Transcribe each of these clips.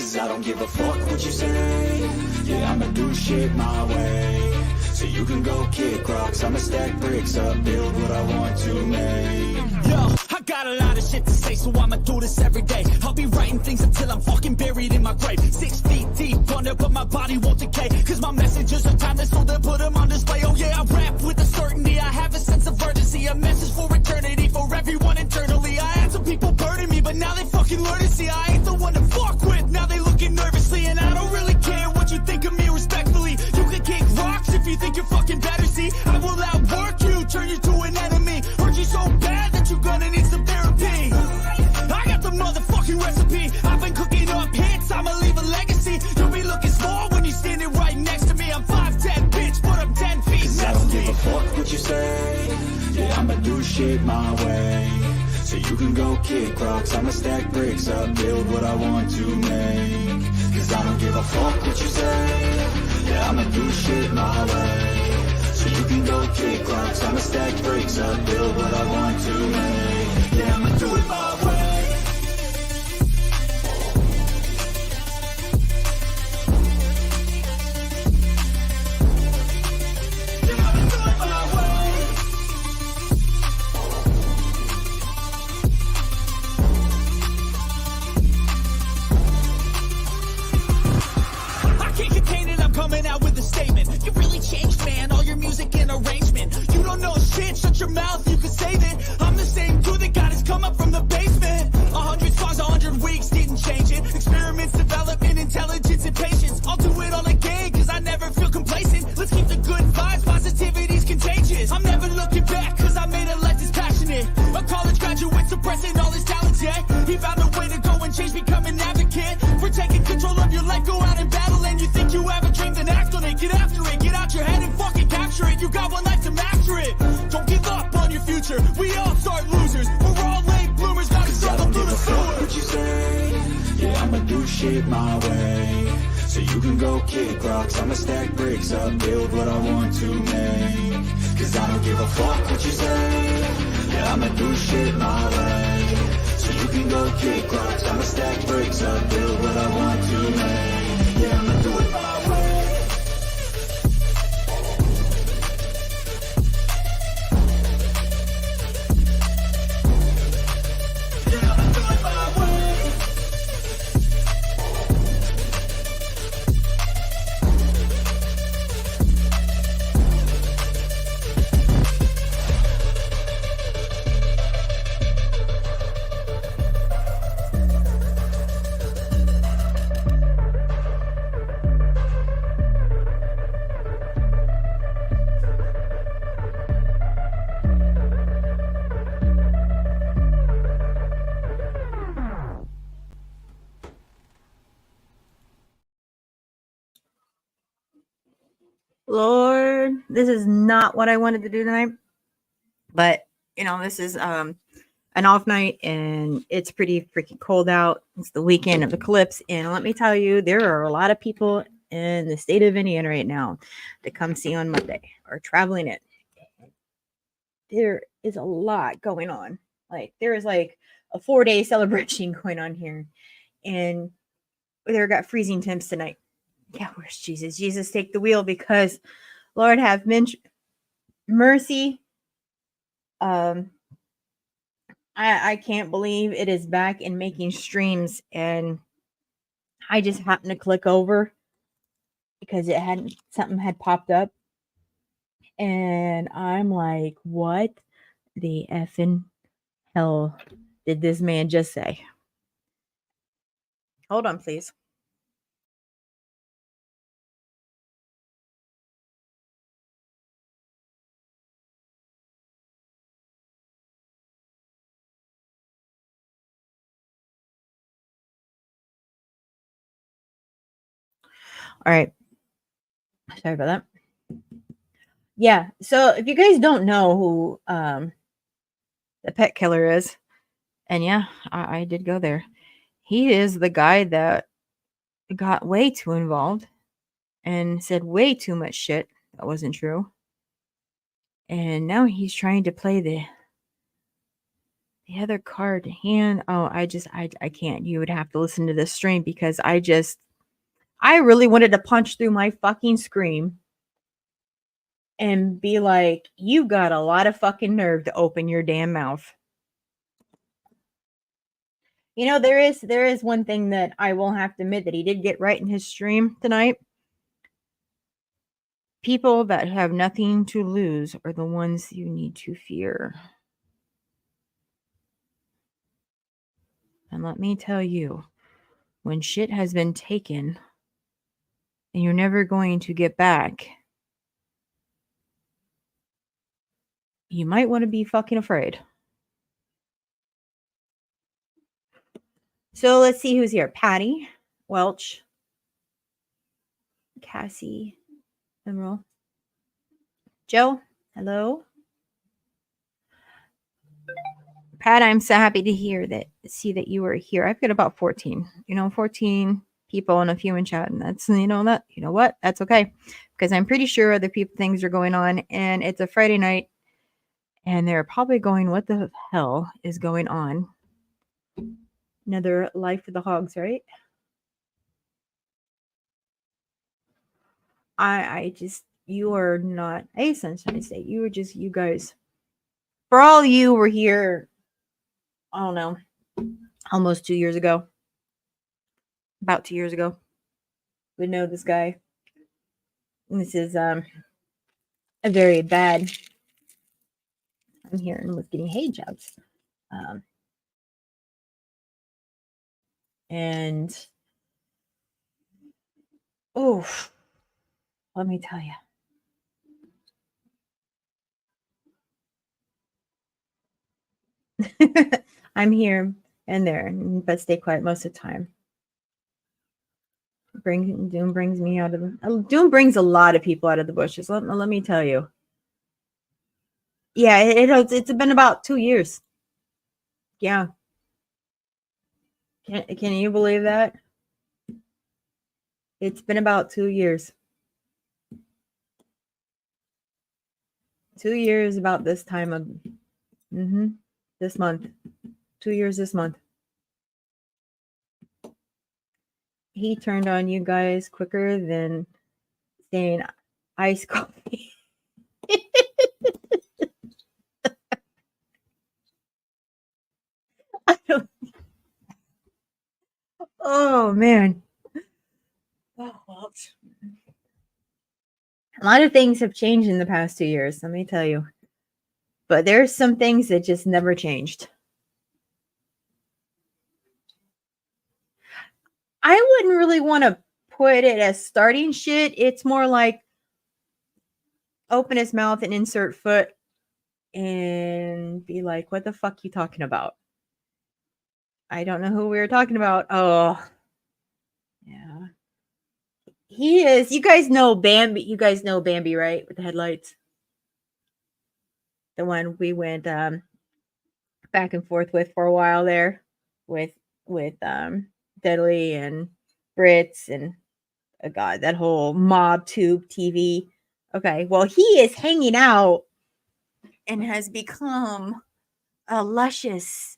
Cause I don't give a fuck what you say. Yeah, I'ma do shit my way. So you can go kick rocks, I'ma stack bricks up, build what I want to make. Yo, I got a lot of shit to say, so I'ma do this every day. I'll be writing things until I'm fucking buried in my grave. 6 feet deep under, but my body won't decay. Cause my messages are timeless, so they'll put them on display. Oh yeah, I rap with a certainty, I have a sense of urgency. A message for eternity, for everyone internally. I had some people burning me, but now they fucking learn to see I ain't the one to fuck with. Now they looking nervously, and I don't really care what you think of me respectfully. You can kick rocks if you think you're fucking better, see. I will outwork you, turn you to an enemy. Hurt you so bad that you're gonna need some therapy. I got the motherfucking recipe. I've been cooking up hits, I'ma leave a legacy. You'll be looking small when you're standing right next to me. I'm 5'10", bitch, but I'm 10 feet next to me. I don't give a fuck what you say. Yeah, I'ma do shit my way. So you can go kick rocks, I'ma stack bricks up, build what I want to make. Cause I don't give a fuck what you say. Yeah, I'ma do shit my way. So you can go kick rocks, I'ma stack bricks up, build what I want to make. Yeah, I'ma do it my way. Coming out with a statement. You really changed, man, all your music and arrangement. You don't know shit, shut your mouth, you can save it. I'm the same dude that got his come up from the basement. 100 songs, 100 weeks, didn't change it. Experiments, development, intelligence, and patience. I'll do it all again, cause I never feel complacent. Let's keep the good vibes, positivity's contagious. I'm never looking back, cause I made a life that's passionate. A college graduate suppressing all his talents, yeah. He found a way to go and change, become an advocate. For taking control of your life, go out and battle. And you think you have a dream, then act on it. Get after it, get out your head and fucking capture it. You got one life to master it. Don't give up on your future. We all start losers. We're all late bloomers, gotta struggle through the sewer. What you say? Yeah, I'ma do shit my way. So you can go kick rocks, I'ma stack bricks up, build what I want to make. Cause I don't give a fuck what you say. Yeah, I'ma do shit my way. So you can go kick rocks, I'ma stack bricks up, build what I want to make. Yeah, I'ma do it my way. Lord, this is not what I wanted to do tonight. But, you know, this is an off night and it's pretty freaking cold out. It's the weekend of Eclipse. And let me tell you, there are a lot of people in the state of Indiana right now that come see on Monday or traveling in. There is a lot going on. Like, there is like a 4-day celebration going on here. And there got freezing temps tonight. Yeah, where's Jesus? Jesus, take the wheel, because Lord have mercy. I can't believe it is back in making streams, and I just happened to click over because something had popped up, and I'm like, what the effing hell did this man just say? Hold on, please. All right. Sorry about that. Yeah. So if you guys don't know who the pet killer is, and yeah, I did go there. He is the guy that got way too involved and said way too much shit that wasn't true. And now he's trying to play the the other card hand. Oh, I can't. You would have to listen to this stream because I really wanted to punch through my fucking screen and be like, you got a lot of fucking nerve to open your damn mouth. You know, there is one thing that I will have to admit that he did get right in his stream tonight. People that have nothing to lose are the ones you need to fear. And let me tell you, when shit has been taken and you're never going to get back, you might want to be fucking afraid. So let's see who's here. Patty, Welch, Cassie, Emerald, Joe, hello. Pat, I'm so happy to see that you were here. I've got about 14 people and a few in chat, and that's, what? That's okay. Because I'm pretty sure other people, things are going on, and it's a Friday night, and they're probably going, what the hell is going on? Another life for the hogs, right? You are not a Sunshine State. You were just, you guys, for all you were here, I don't know, almost 2 years ago, about 2 years ago, would know this guy. And this is a very bad, I'm hearing, with getting hate jobs. And, oh, let me tell you. I'm here and there, but stay quiet most of the time. Doom brings me out of the... Doom brings a lot of people out of the bushes. Let me tell you. Yeah, it's been about 2 years. Yeah. Can you believe that? It's been about 2 years. 2 years about this time of this month. 2 years this month. He turned on you guys quicker than saying iced coffee. Oh man. Oh, well. A lot of things have changed in the past 2 years, let me tell you. But there's some things that just never changed. I wouldn't really want to put it as starting shit. It's more like open his mouth and insert foot and be like, what the fuck you talking about? I don't know who we were talking about. Oh, yeah. He is. You guys know Bambi. You guys know Bambi, right? With the headlights. The one we went back and forth with for a while there with Deadly and Brits and God, that whole mob tube TV. Okay, well, he is hanging out and has become a luscious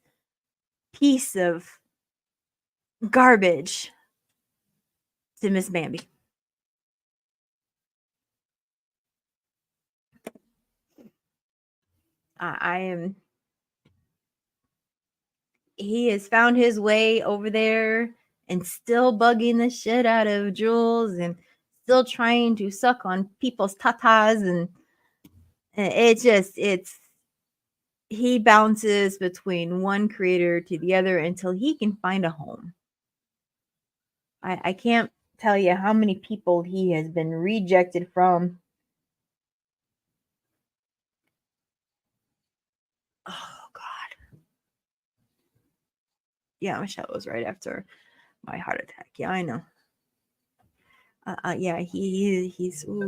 piece of garbage to Miss Bambi. He has found his way over there and still bugging the shit out of Jules and still trying to suck on people's tatas, and he bounces between one creator to the other until he can find a home. I can't tell you how many people he has been rejected from. Oh God. Yeah, Michelle was right after my heart attack. Yeah, I know. Yeah, he's. Ooh.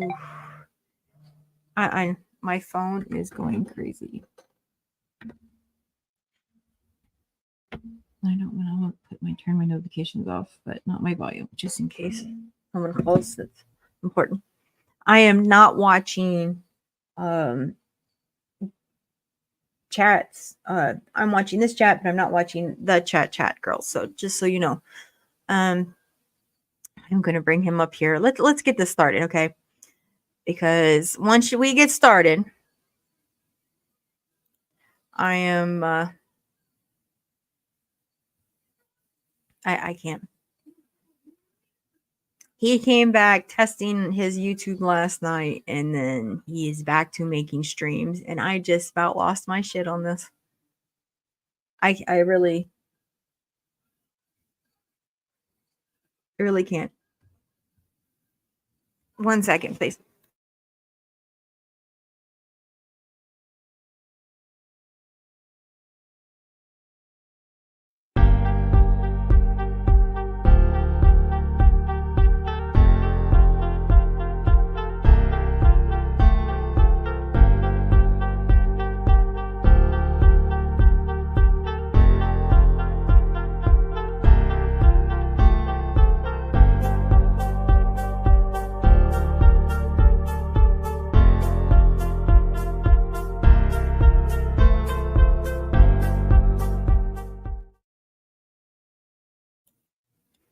My phone is going crazy. I don't want to turn my notifications off, but not my volume, just in case someone calls. That's important. I am not watching chats. I'm watching this chat, but I'm not watching the chat girls. So just so you know, I'm going to bring him up here. Let's get this started, okay? Because once we get started, I am I can't. He came back testing his YouTube last night, and then he is back to making streams, and I just about lost my shit on this. I really can't. 1 second, please.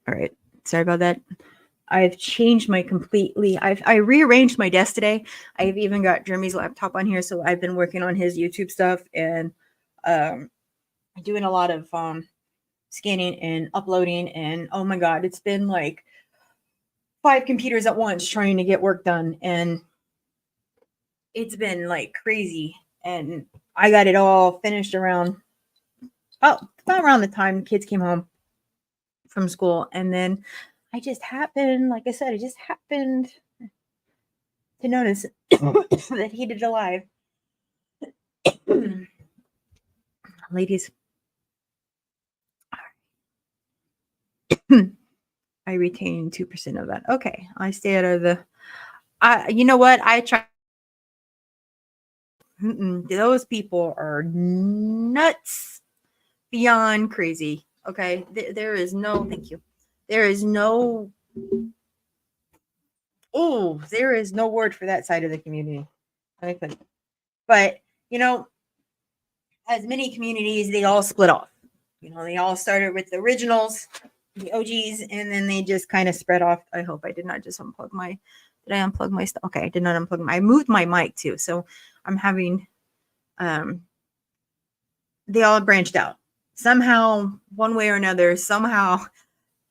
All right. Sorry about that. I've changed my completely. I rearranged my desk today. I've even got Jeremy's laptop on here, so I've been working on his YouTube stuff and doing a lot of scanning and uploading. And oh my god, it's been like 5 computers at once trying to get work done, and it's been like crazy. And I got it all finished around about around the time kids came home from school, and then I just happened, like I said, I just happened to notice that he did a live. Ladies, I retain 2% of that. Okay, I stay out of the. You know what? I try. Those people are nuts beyond crazy. Okay, there is no. Thank you. There is no. Oh, there is no word for that side of the community. But you know, as many communities, they all split off. You know, they all started with the originals, the OGs, and then they just kind of spread off. I hope I did not just unplug my. Did I unplug my stuff? Okay, I did not unplug my. I moved my mic too, so I'm having. They all branched out somehow, one way or another. Somehow,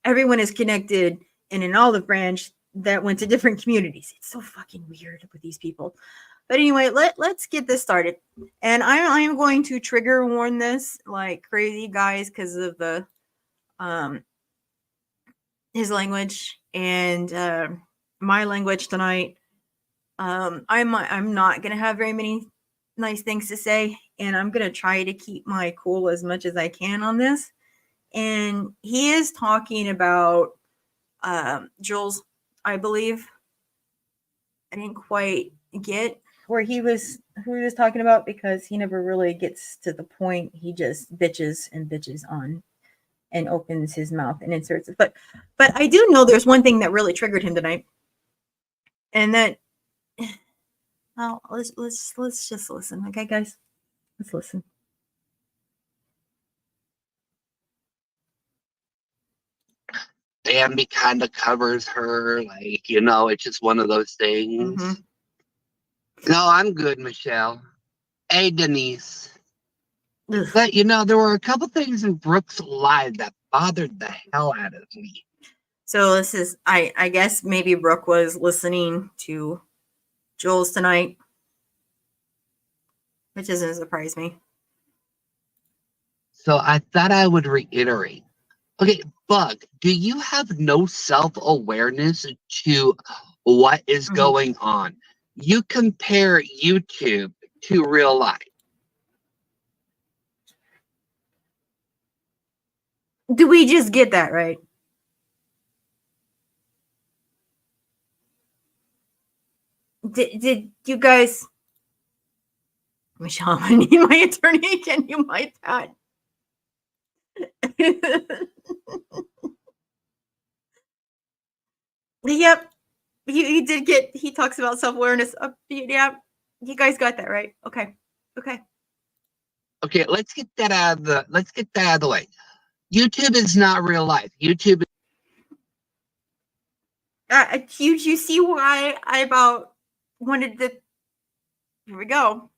everyone is connected in an olive branch that went to different communities. It's so fucking weird with these people. But anyway, let's get this started. And I am going to trigger warn this like crazy, guys, because of the his language and my language tonight. I'm not gonna have very many nice things to say, and I'm gonna try to keep my cool as much as I can on this. And he is talking about Jules, I believe. I didn't quite get who he was talking about, because he never really gets to the point. He just bitches and bitches on and opens his mouth and inserts it. But I do know there's one thing that really triggered him tonight. And that let's just listen. Okay, guys? Let's listen. Bambi kind of covers her, like, you know, it's just one of those things. Mhm. No, I'm good, Michelle. Hey, Denise. Ugh. But, you know, there were a couple things in Brooke's live that bothered the hell out of me. So this is, I guess maybe Brooke was listening to Jules tonight, which doesn't surprise me. So I thought I would reiterate. Okay, Bug, do you have no self-awareness to what is going on? You compare YouTube to real life. Do we just get that right? Did you guys? Michelle, I need my attorney. Can you mic that? Yep. He did get, he talks about self-awareness. Yeah. You guys got that right. Okay. Okay, let's get that out of the way. YouTube is not real life. YouTube. You see why I about wanted to. Here we go.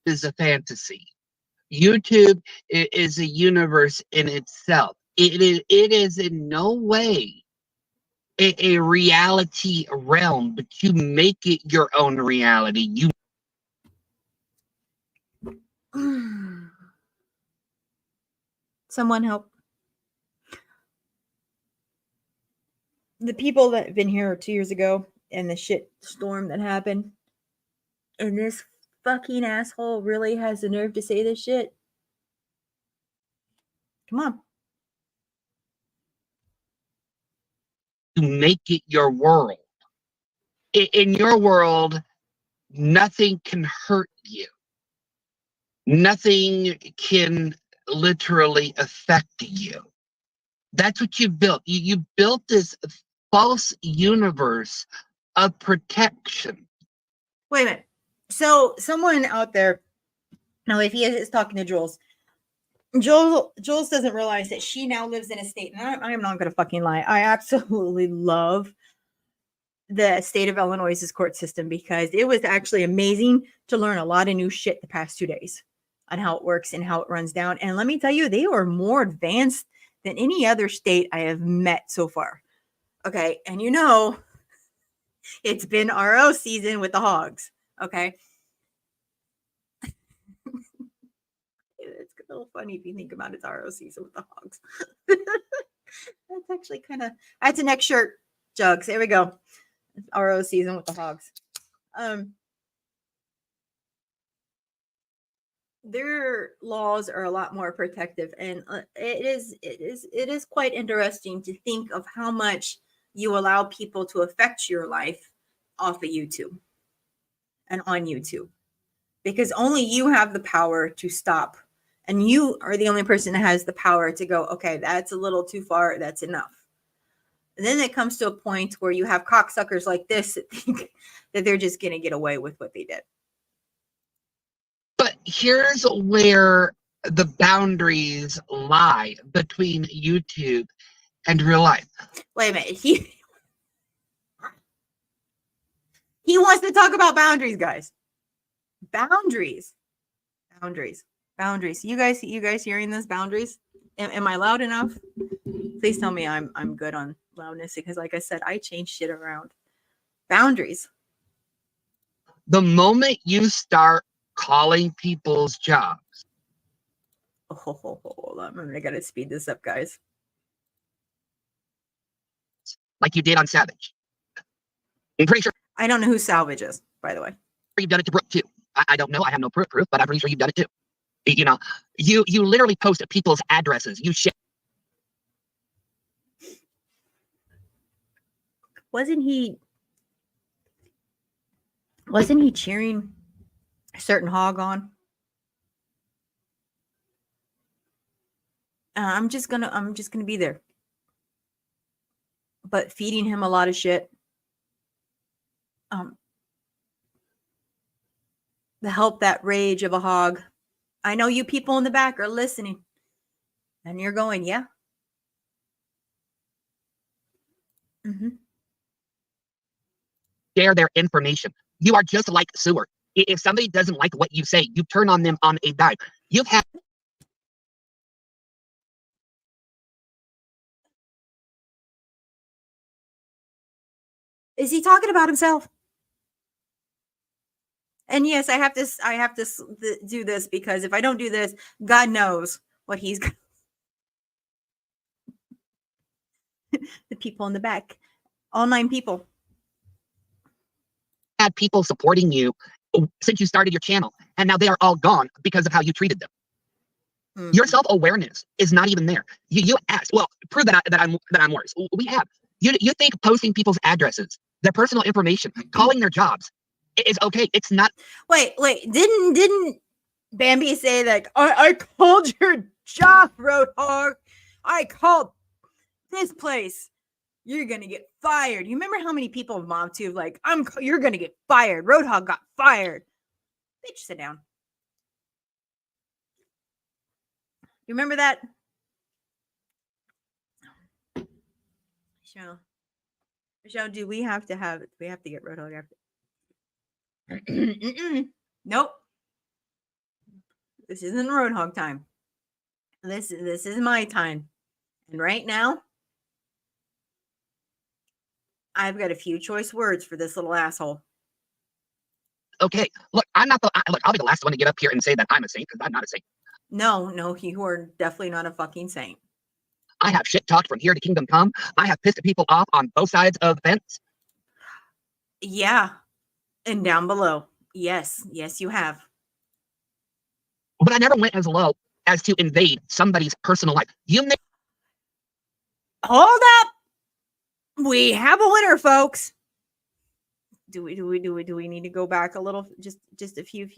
Is a fantasy. YouTube is a universe in itself. It is in no way a reality realm, but you make it your own reality. You Someone help. The people that have been here 2 years ago and the shit storm that happened, and this fucking asshole really has the nerve to say this shit. Come on. make it your world. In your world, nothing can hurt you. Nothing can literally affect you. That's what you built. You built this false universe of protection. Wait a minute. So someone out there, now if he is talking to Jules doesn't realize that she now lives in a state, and I'm not going to fucking lie. I absolutely love the state of Illinois' court system because it was actually amazing to learn a lot of new shit the past 2 days on how it works and how it runs down. And let me tell you, they are more advanced than any other state I have met so far. Okay. And you know, it's been RO season with the hogs. Okay. It's a little funny if you think about it's RO season with the hogs. That's actually that's a next shirt, Jugs. There we go. It's RO season with the hogs. Their laws are a lot more protective, and it is quite interesting to think of how much you allow people to affect your life off of YouTube and on YouTube, because only you have the power to stop, and you are the only person that has the power to go, okay, that's a little too far, that's enough. And then it comes to a point where you have cocksuckers like this that think that they're just going to get away with what they did. But here's where the boundaries lie between YouTube and real life. Wait a minute. He wants to talk about boundaries, guys. Boundaries. You guys hearing this? Boundaries? Am I loud enough? Please tell me I'm good on loudness, because like I said, I change shit around. Boundaries. The moment you start calling people's jobs. Hold on. I gotta speed this up, guys. Like you did on Savage. I'm pretty sure. I don't know who Salvage is, by the way. You've done it to Brooke too. I don't know. I have no proof, but I'm pretty sure you've done it too. You know, you literally post people's addresses. You share. Wasn't he cheering a certain hog on? I'm just gonna be there, but feeding him a lot of shit. To help that rage of a hog. I know you people in the back are listening, and you're going, yeah. Share their information. You are just like Sewer. If somebody doesn't like what you say, you turn on them on a dime. You've had. Is he talking about himself? And yes, I have to do this, because if I don't do this, God knows what he's got. The people in the back, all 9 people. Had people supporting you since you started your channel, and now they are all gone because of how you treated them. Mm-hmm. Your self-awareness is not even there. You asked, well, prove that I'm worse. We have. You think posting people's addresses, their personal information, calling their jobs is okay? It's not. Wait. Didn't Bambi say that I called your job, Roadhog? I called this place. You're gonna get fired. You remember how many people have mobbed to like, you're gonna get fired. Roadhog got fired. Bitch, sit down. You remember that? Michelle, do we have to get Roadhog after? Nope. This isn't Roadhog time. This is my time. And right now, I've got a few choice words for this little asshole. Okay, look, I'll be the last one to get up here and say that I'm a saint, because I'm not a saint. No, you are definitely not a fucking saint. I have shit talked from here to kingdom come. I have pissed people off on both sides of the fence. Yeah. And down below. Yes, you have. But I never went as low as to invade somebody's personal life. Hold up. We have a winner, folks. Do we need to go back a little, just a few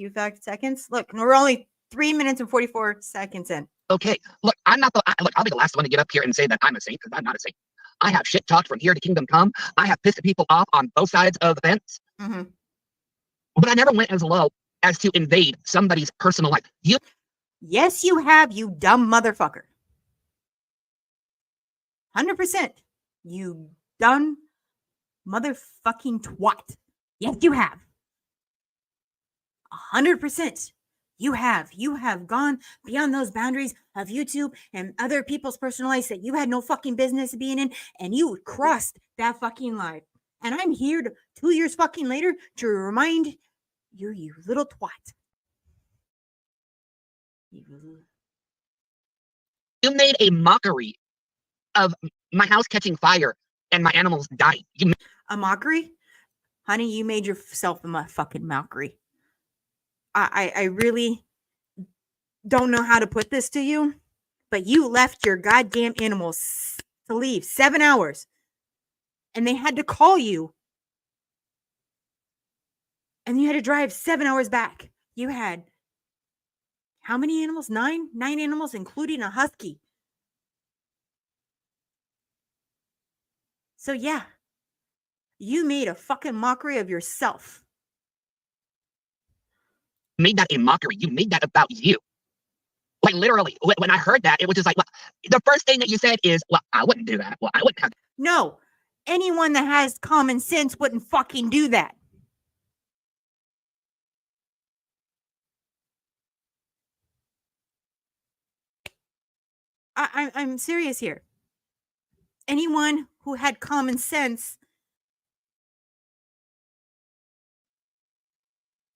seconds? Look, we're only 3 minutes and 44 seconds in. Okay, look, I'll be the last one to get up here and say that I'm a saint, because I'm not a saint. I have shit talked from here to kingdom come. I have pissed people off on both sides of the fence. Mm-hmm. But I never went as low as to invade somebody's personal life. Yes, you have, you dumb motherfucker. 100%. You dumb motherfucking twat. Yes, you have. 100%. You have gone beyond those boundaries of YouTube and other people's personal lives that you had no fucking business being in, and you crossed that fucking line. And I'm here 2 years fucking later to remind you, you little twat. You made a mockery of my house catching fire and my animals dying. A mockery? Honey, you made yourself a fucking mockery. I really don't know how to put this to you, but you left your goddamn animals to leave 7 hours, and they had to call you, and you had to drive 7 hours back. You had how many animals? 9 animals, including a husky. So yeah, you made a fucking mockery of yourself. Made that a mockery. You made that about you. Like, literally, when I heard that, it was just like, well, the first thing that you said is, well, I wouldn't do that. Well, I wouldn't have. No, anyone that has common sense wouldn't fucking do that. I'm serious here. Anyone who had common sense,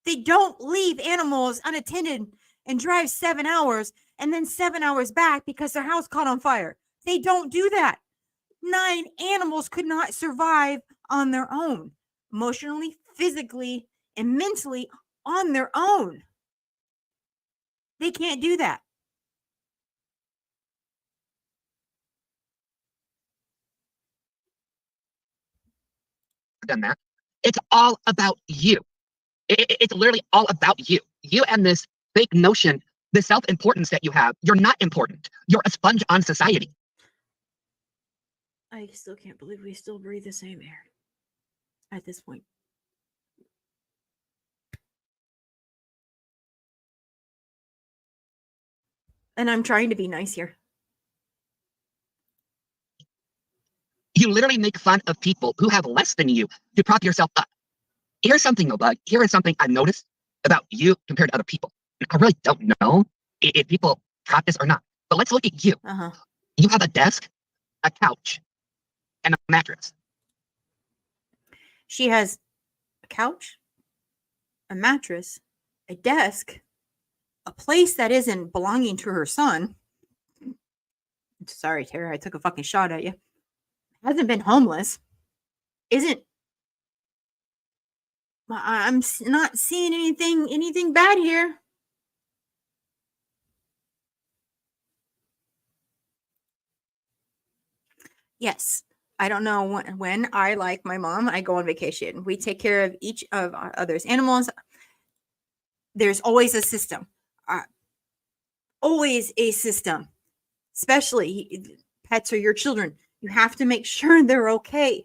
they don't leave animals unattended and drive 7 hours and then 7 hours back because their house caught on fire. They don't do that. 9 animals could not survive on their own, emotionally, physically, and mentally on their own. They can't do that. Done that. It's all about you. It's literally all about you. You and this fake notion, the self-importance that you have. You're not important. You're a sponge on society. I still can't believe we still breathe the same air at this point. And I'm trying to be nice here. You literally make fun of people who have less than you to prop yourself up. Here's something, though, bud. Here is something I've noticed about you compared to other people. And I really don't know if people practice or not. But let's look at you. Uh-huh. You have a desk, a couch, and a mattress. She has a couch, a mattress, a desk, a place that isn't belonging to her son. Sorry, Tara, I took a fucking shot at you. Hasn't been homeless. I'm not seeing anything bad here. Yes, I don't know when I, like my mom, I go on vacation. We take care of each of our others' animals. There's always a system. Always a system. Especially pets are your children. You have to make sure they're okay.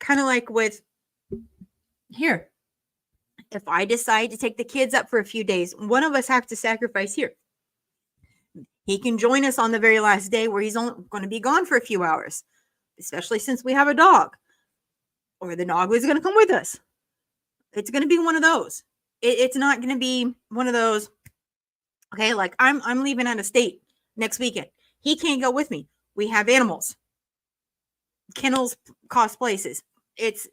Kind of like with here. If I decide to take the kids up for a few days, one of us has to sacrifice here. He can join us on the very last day where he's only going to be gone for a few hours, especially since we have a dog, or the dog is going to come with us. It's going to be one of those. It's not going to be one of those. Okay, like I'm leaving out of state next weekend. He can't go with me. We have animals. Kennels cost places. It's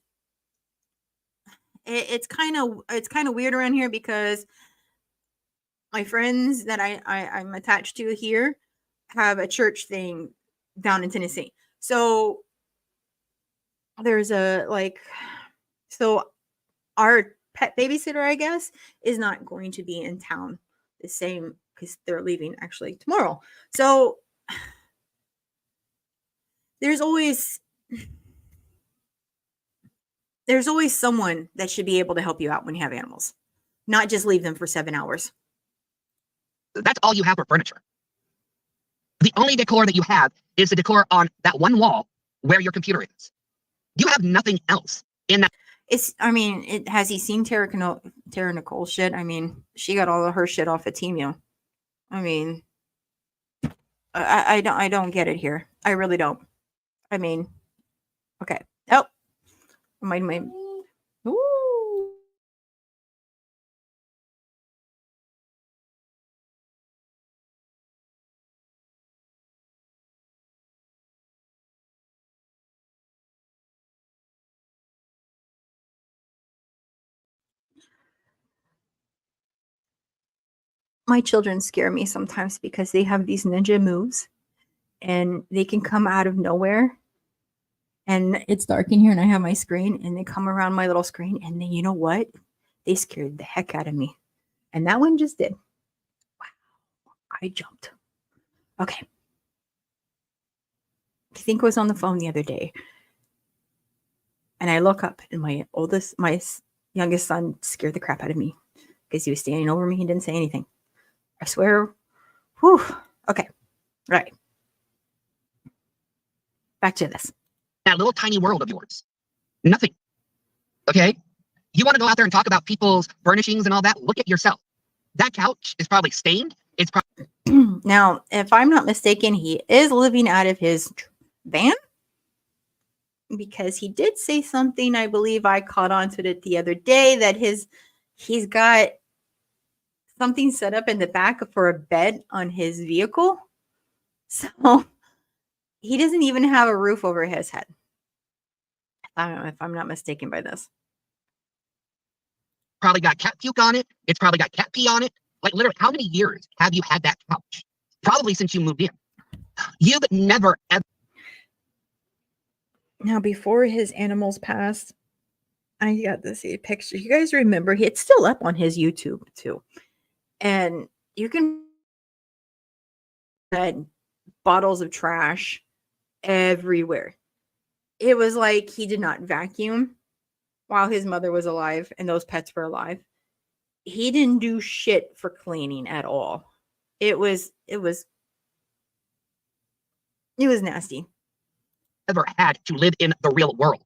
kind of weird around here because my friends that I'm attached to here have a church thing down in Tennessee. So there's so our pet babysitter, I guess, is not going to be in town the same because they're leaving actually tomorrow. So there's always someone that should be able to help you out when you have animals, not just leave them for 7 hours. That's all you have for furniture. The only decor that you have is the decor on that one wall where your computer is. You have nothing else in that. Has he seen Tara Nicole shit? I mean, she got all of her shit off of Temu. I mean, I don't get it here. I really don't. I mean, okay. Oh, my. Ooh. My children scare me sometimes because they have these ninja moves and they can come out of nowhere. And it's dark in here and I have my screen and they come around my little screen and then you know what? They scared the heck out of me. And that one just did. Wow. I jumped. Okay. I think I was on the phone the other day. And I look up and my youngest son scared the crap out of me because he was standing over me. He didn't say anything. I swear. Whew. Okay. Right. Back to this. That little tiny world of yours. Nothing. Okay? You want to go out there and talk about people's furnishings and all that? Look at yourself. That couch is probably stained. It's probably... Now, if I'm not mistaken, he is living out of his van because he did say something, I believe I caught on to it the other day, that he's got something set up in the back for a bed on his vehicle. So he doesn't even have a roof over his head. I don't know if I'm not mistaken by this. Probably got cat puke on it. It's probably got cat pee on it. Like literally, how many years have you had that couch? Probably since you moved in. You've never ever. Now, before his animals passed, I got to see a picture. You guys remember? It's still up on his YouTube too. And you can find bottles of trash everywhere. It was like he did not vacuum while his mother was alive and those pets were alive. He didn't do shit for cleaning at all. It was nasty. Ever had to live in the real world.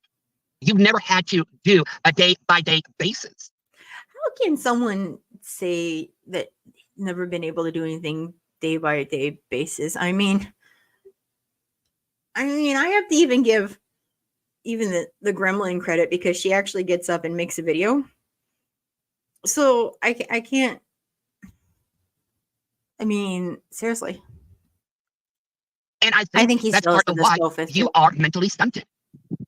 You've never had to do a day-by-day basis. How can someone say that never been able to do anything day-by-day basis? I mean, I have to even give even the gremlin credit because she actually gets up and makes a video. So I can't. I mean, seriously. And I think he's that's part of why you are mentally stunted.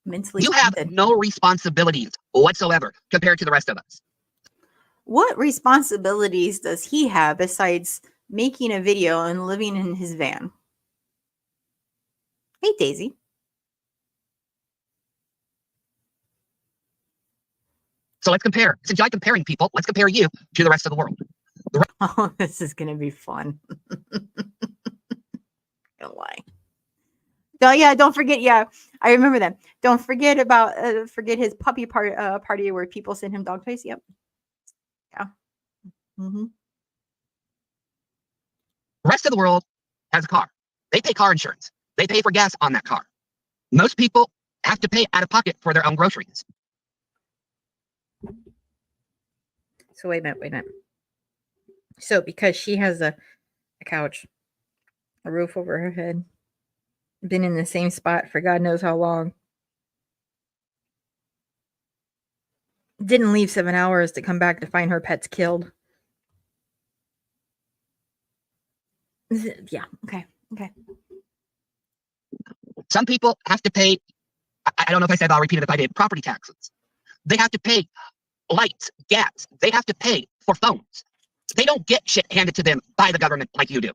You have no responsibilities whatsoever compared to the rest of us. What responsibilities does he have besides making a video and living in his van? Hey, Daisy. So let's compare. Since you like comparing people, let's compare you to the rest of the world. Oh, this is going to be fun. Don't lie. Oh, yeah, don't forget. Yeah, I remember that. Don't forget about forget his puppy party where people send him dog toys. Yep. Yeah. Mm-hmm. The rest of the world has a car. They pay car insurance. They pay for gas on that car. Most people have to pay out of pocket for their own groceries. So wait a minute. So because she has a couch, a roof over her head, been in the same spot for God knows how long, didn't leave 7 hours to come back to find her pets killed. Yeah, okay. Some people have to pay, I don't know if I said, I'll repeat it if I did, property taxes. They have to pay lights, gas. They have to pay for phones. They don't get shit handed to them by the government like you do.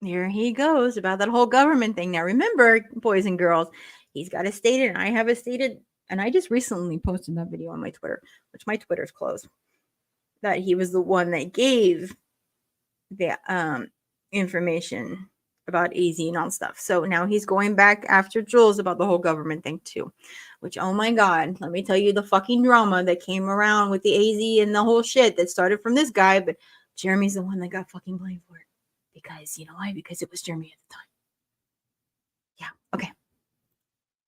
Here he goes about that whole government thing. Now remember, boys and girls, he's got it stated, and I have it stated, and I just recently posted that video on my Twitter, which my Twitter's closed, that he was the one that gave the information about AZ and all stuff. So now he's going back after Jules about the whole government thing too, which, oh my God, let me tell you the fucking drama that came around with the AZ and the whole shit that started from this guy, but Jeremy's the one that got fucking blamed for it. Because, you know why? Because it was Jeremy at the time. Yeah, okay.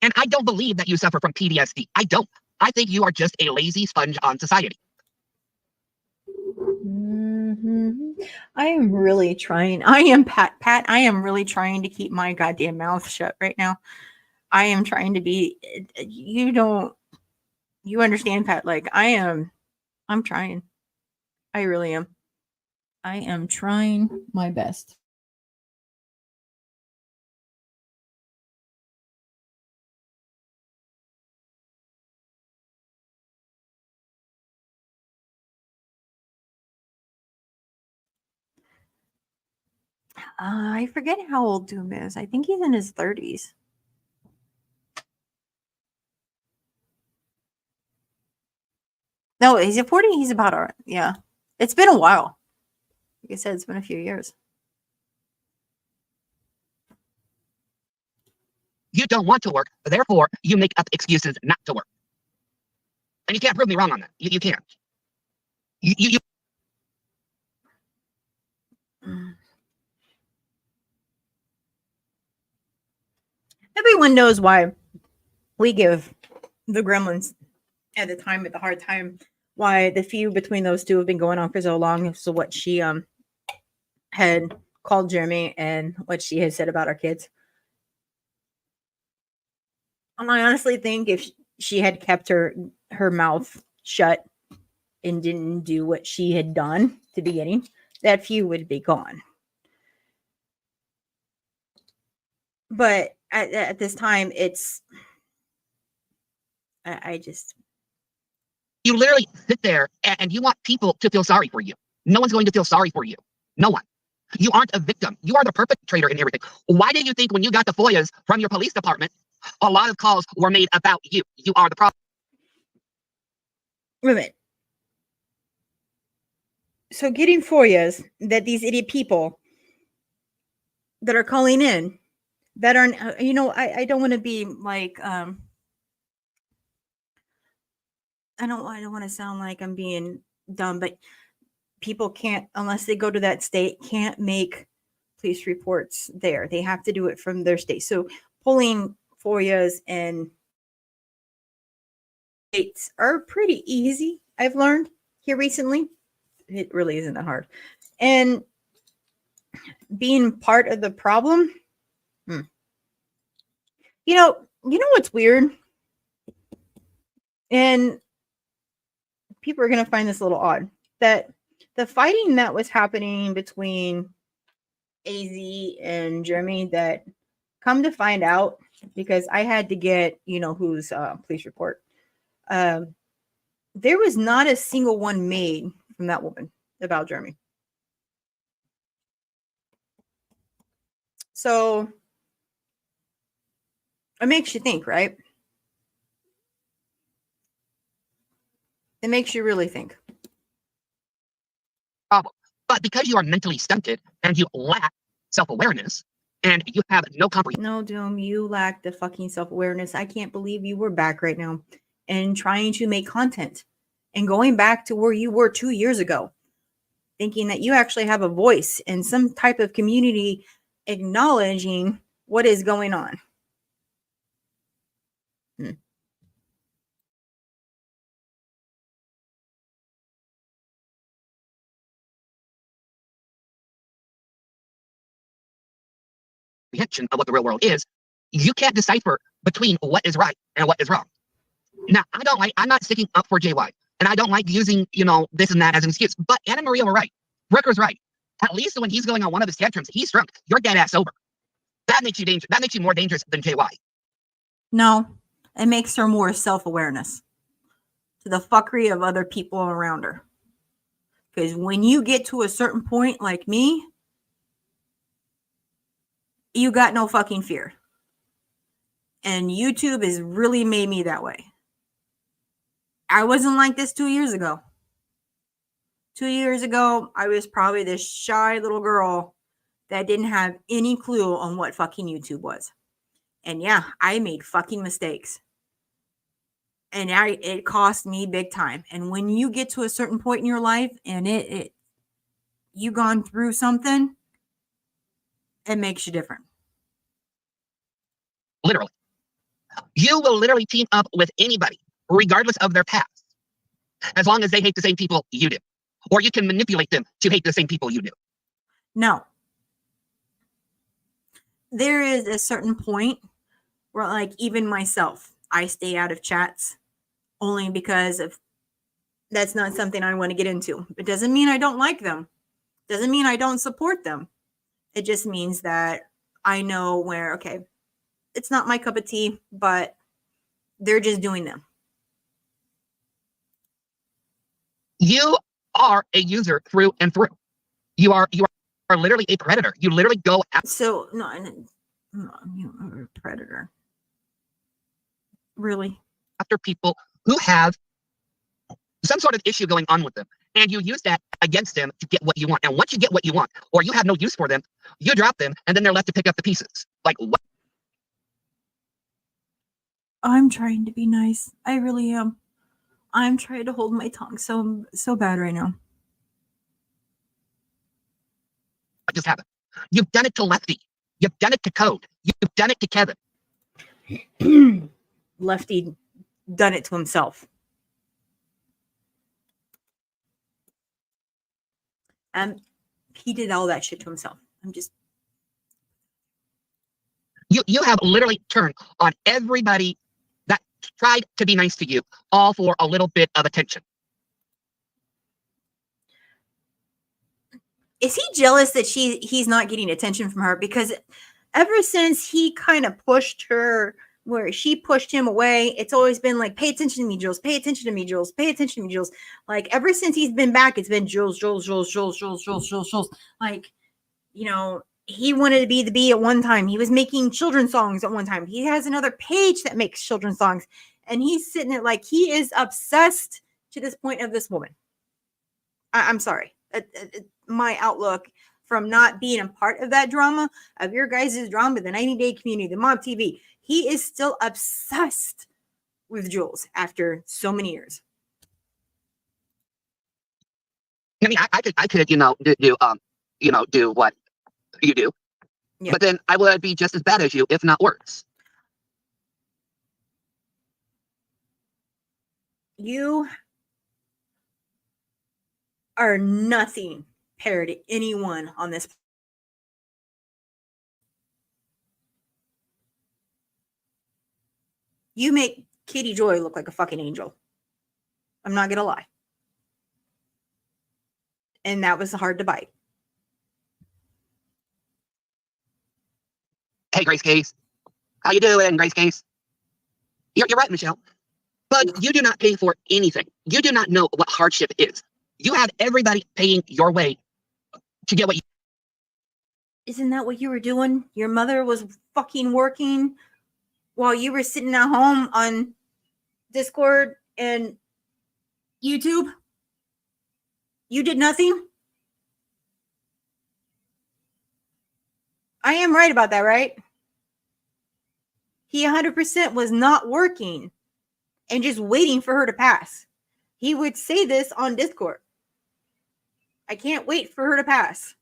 And I don't believe that you suffer from PTSD. I don't. I think you are just a lazy sponge on society. I am really trying. I am Pat. I am really trying to keep my goddamn mouth shut right now. I am trying to be. You understand, Pat? Like I'm trying. I really am. I am trying my best. I forget how old Doom is. I think he's in his 30s. No, he's at 40. He's about all right. Yeah. It's been a while. Like I said, it's been a few years. You don't want to work, therefore you make up excuses not to work. And you can't prove me wrong on that. You can't. You Everyone knows why we give the Gremlins at the time a hard time. Why the feud between those two have been going on for so long. So what she had called Jeremy and what she had said about our kids. And I honestly think if she had kept her mouth shut and didn't do what she had done at the beginning, that feud would be gone. But at this time, it's I just. You literally sit there and you want people to feel sorry for you. No one's going to feel sorry for you. No one. You aren't a victim. You are the perpetrator in everything. Why do you think when you got the FOIAs from your police department, a lot of calls were made about you? You are the problem. Wait a minute. So getting FOIAs that these idiot people that are calling in that aren't, I don't want to be like, I don't want to sound like I'm being dumb, but people can't, unless they go to that state, can't make police reports there. They have to do it from their state. So pulling FOIAs and states are pretty easy. I've learned here recently. It really isn't that hard. And being part of the problem, you know what's weird? And people are going to find this a little odd, that the fighting that was happening between AZ and Jeremy, that come to find out, because I had to get, whose police report, there was not a single one made from that woman about Jeremy. So it makes you think, right? It makes you really think. Problem. But because you are mentally stunted and you lack self-awareness and you have no comprehension. No, Doom, you lack the fucking self-awareness. I can't believe you were back right now and trying to make content and going back to where you were 2 years ago, thinking that you actually have a voice and some type of community acknowledging what is going on. comprehension of what the real world is, you can't decipher between what is right and what is wrong. Now, I'm not sticking up for JY, and I don't like using, this and that as an excuse, but Anna Maria were right. Brooker's right. At least when he's going on one of his tantrums, he's drunk. You're dead ass sober. That makes you dangerous. That makes you more dangerous than JY. No, it makes her more self-awareness to the fuckery of other people around her. Because when you get to a certain point like me, you got no fucking fear. And YouTube has really made me that way. I wasn't like this 2 years ago. 2 years ago, I was probably this shy little girl that didn't have any clue on what fucking YouTube was. And yeah, I made fucking mistakes. And it cost me big time. And when you get to a certain point in your life and you gone through something, it makes you different. Literally. You will literally team up with anybody, regardless of their past, as long as they hate the same people you do. Or you can manipulate them to hate the same people you do. No. There is a certain point where, like, even myself, I stay out of chats only because of that's not something I want to get into. It doesn't mean I don't like them. Doesn't mean I don't support them. It just means that I know where, okay, it's not my cup of tea, but they're just doing them. You are a user through and through. You are literally a predator. You literally go out. So no, you're a predator. Really? After people who have some sort of issue going on with them, and you use that against them to get what you want. And once you get what you want, or you have no use for them, you drop them, and then they're left to pick up the pieces. Like what? I'm trying to be nice. I really am. I'm trying to hold my tongue so bad right now. What just happened? You've done it to Lefty. You've done it to Code. You've done it to Kevin. Lefty done it to himself. He did all that shit to himself. You have literally turned on everybody that tried to be nice to you, all for a little bit of attention. Is he jealous that he's not getting attention from her? Because ever since he kind of pushed her, where she pushed him away, it's always been like, pay attention to me, Jules. Pay attention to me, Jules. Pay attention to me, Jules. Like, ever since he's been back, it's been Jules. Like, he wanted to be the bee at one time. He was making children's songs at one time. He has another page that makes children's songs. And he's sitting there like he is obsessed to this point of this woman. I'm sorry. My outlook from not being a part of that drama, of your guys' drama, the 90-day community, the Mob TV, he is still obsessed with Jules after so many years. I mean, I could, do what you do, yeah. But then I would be just as bad as you, if not worse. You are nothing compared to anyone on this. You make Kitty Joy look like a fucking angel. I'm not gonna lie. And that was hard to bite. Hey, Grace Case. How you doing, Grace Case? You're right, Michelle. But you do not pay for anything. You do not know what hardship is. You have everybody paying your way to get what you... Isn't that what you were doing? Your mother was fucking working while you were sitting at home on Discord and YouTube? You did nothing? I am right about that, right? He 100% was not working and just waiting for her to pass. He would say this on Discord. I can't wait for her to pass.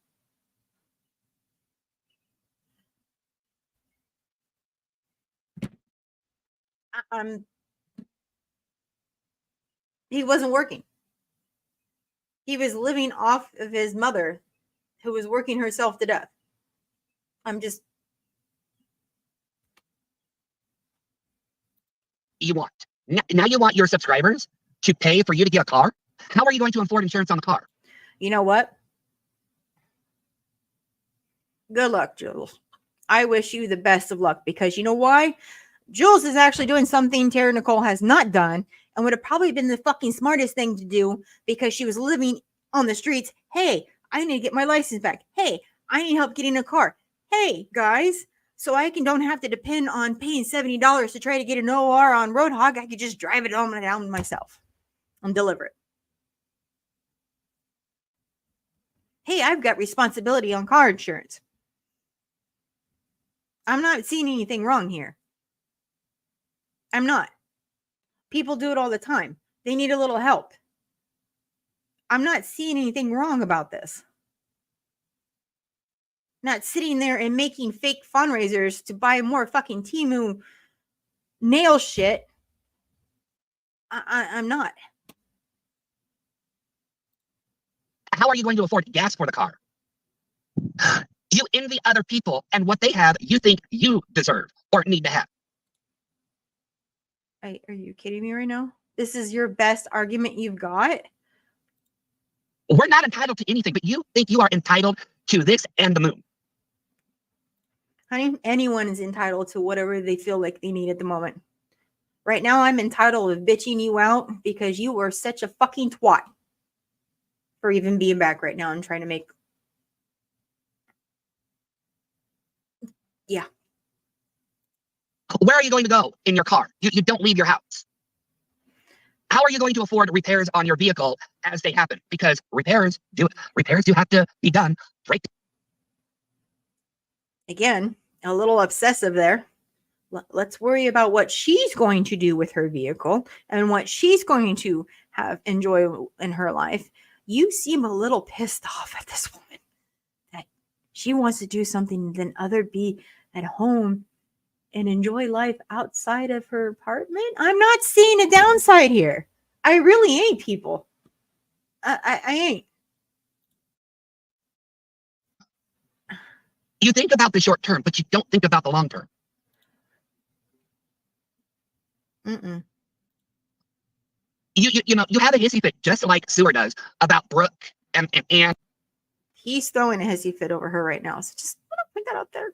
He wasn't working. He was living off of his mother, who was working herself to death. you want. Now you want your subscribers to pay for you to get a car? How are you going to afford insurance on the car? You know what? Good luck, Jules. I wish you the best of luck, because you know why? Jules is actually doing something Tara Nicole has not done, and would have probably been the fucking smartest thing to do, because she was living on the streets. Hey, I need to get my license back. Hey, I need help getting a car. Hey, guys, so I don't have to depend on paying $70 to try to get an OR on Roadhog. I could just drive it home and down myself and deliver it. Hey, I've got responsibility on car insurance. I'm not seeing anything wrong here. I'm not. People do it all the time. They need a little help. I'm not seeing anything wrong about this. Not sitting there and making fake fundraisers to buy more fucking Temu nail shit. I'm not. How are you going to afford gas for the car? You envy other people, and what they have, you think you deserve or need to have. Are you kidding me right now? This is your best argument you've got? We're not entitled to anything, but you think you are entitled to this and the moon. Honey, anyone is entitled to whatever they feel like they need at the moment. Right now, I'm entitled of bitching you out because you were such a fucking twat for even being back right now and trying to make... Yeah. Where are you going to go in your car? You don't leave your house. How are you going to afford repairs on your vehicle as they happen? Because repairs do have to be done. Right. Again, a little obsessive there. Let's worry about what she's going to do with her vehicle and what she's going to enjoy in her life. You seem a little pissed off at this woman that she wants to do something than be at home and enjoy life outside of her apartment. I'm not seeing a downside here. I really ain't, people. I ain't. You think about the short term, but you don't think about the long term. You have a hissy fit just like Sewer does about Brooke and Ann. He's throwing a hissy fit over her right now. So just put that out there.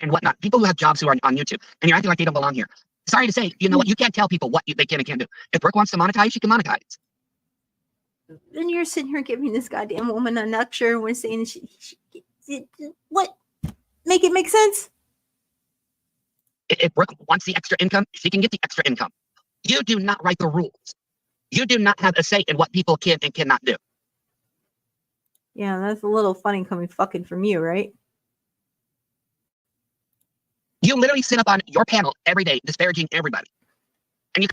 And whatnot. People who have jobs who are on YouTube, and you're acting like they don't belong here. Sorry to say, you know what? You can't tell people what they can and can't do. If Brooke wants to monetize, she can monetize. Then you're sitting here giving this goddamn woman a lecture and we're saying she what? Make it make sense? If Brooke wants the extra income, she can get the extra income. You do not write the rules. You do not have a say in what people can and cannot do. Yeah, that's a little funny coming fucking from you, right? You literally sit up on your panel every day disparaging everybody. And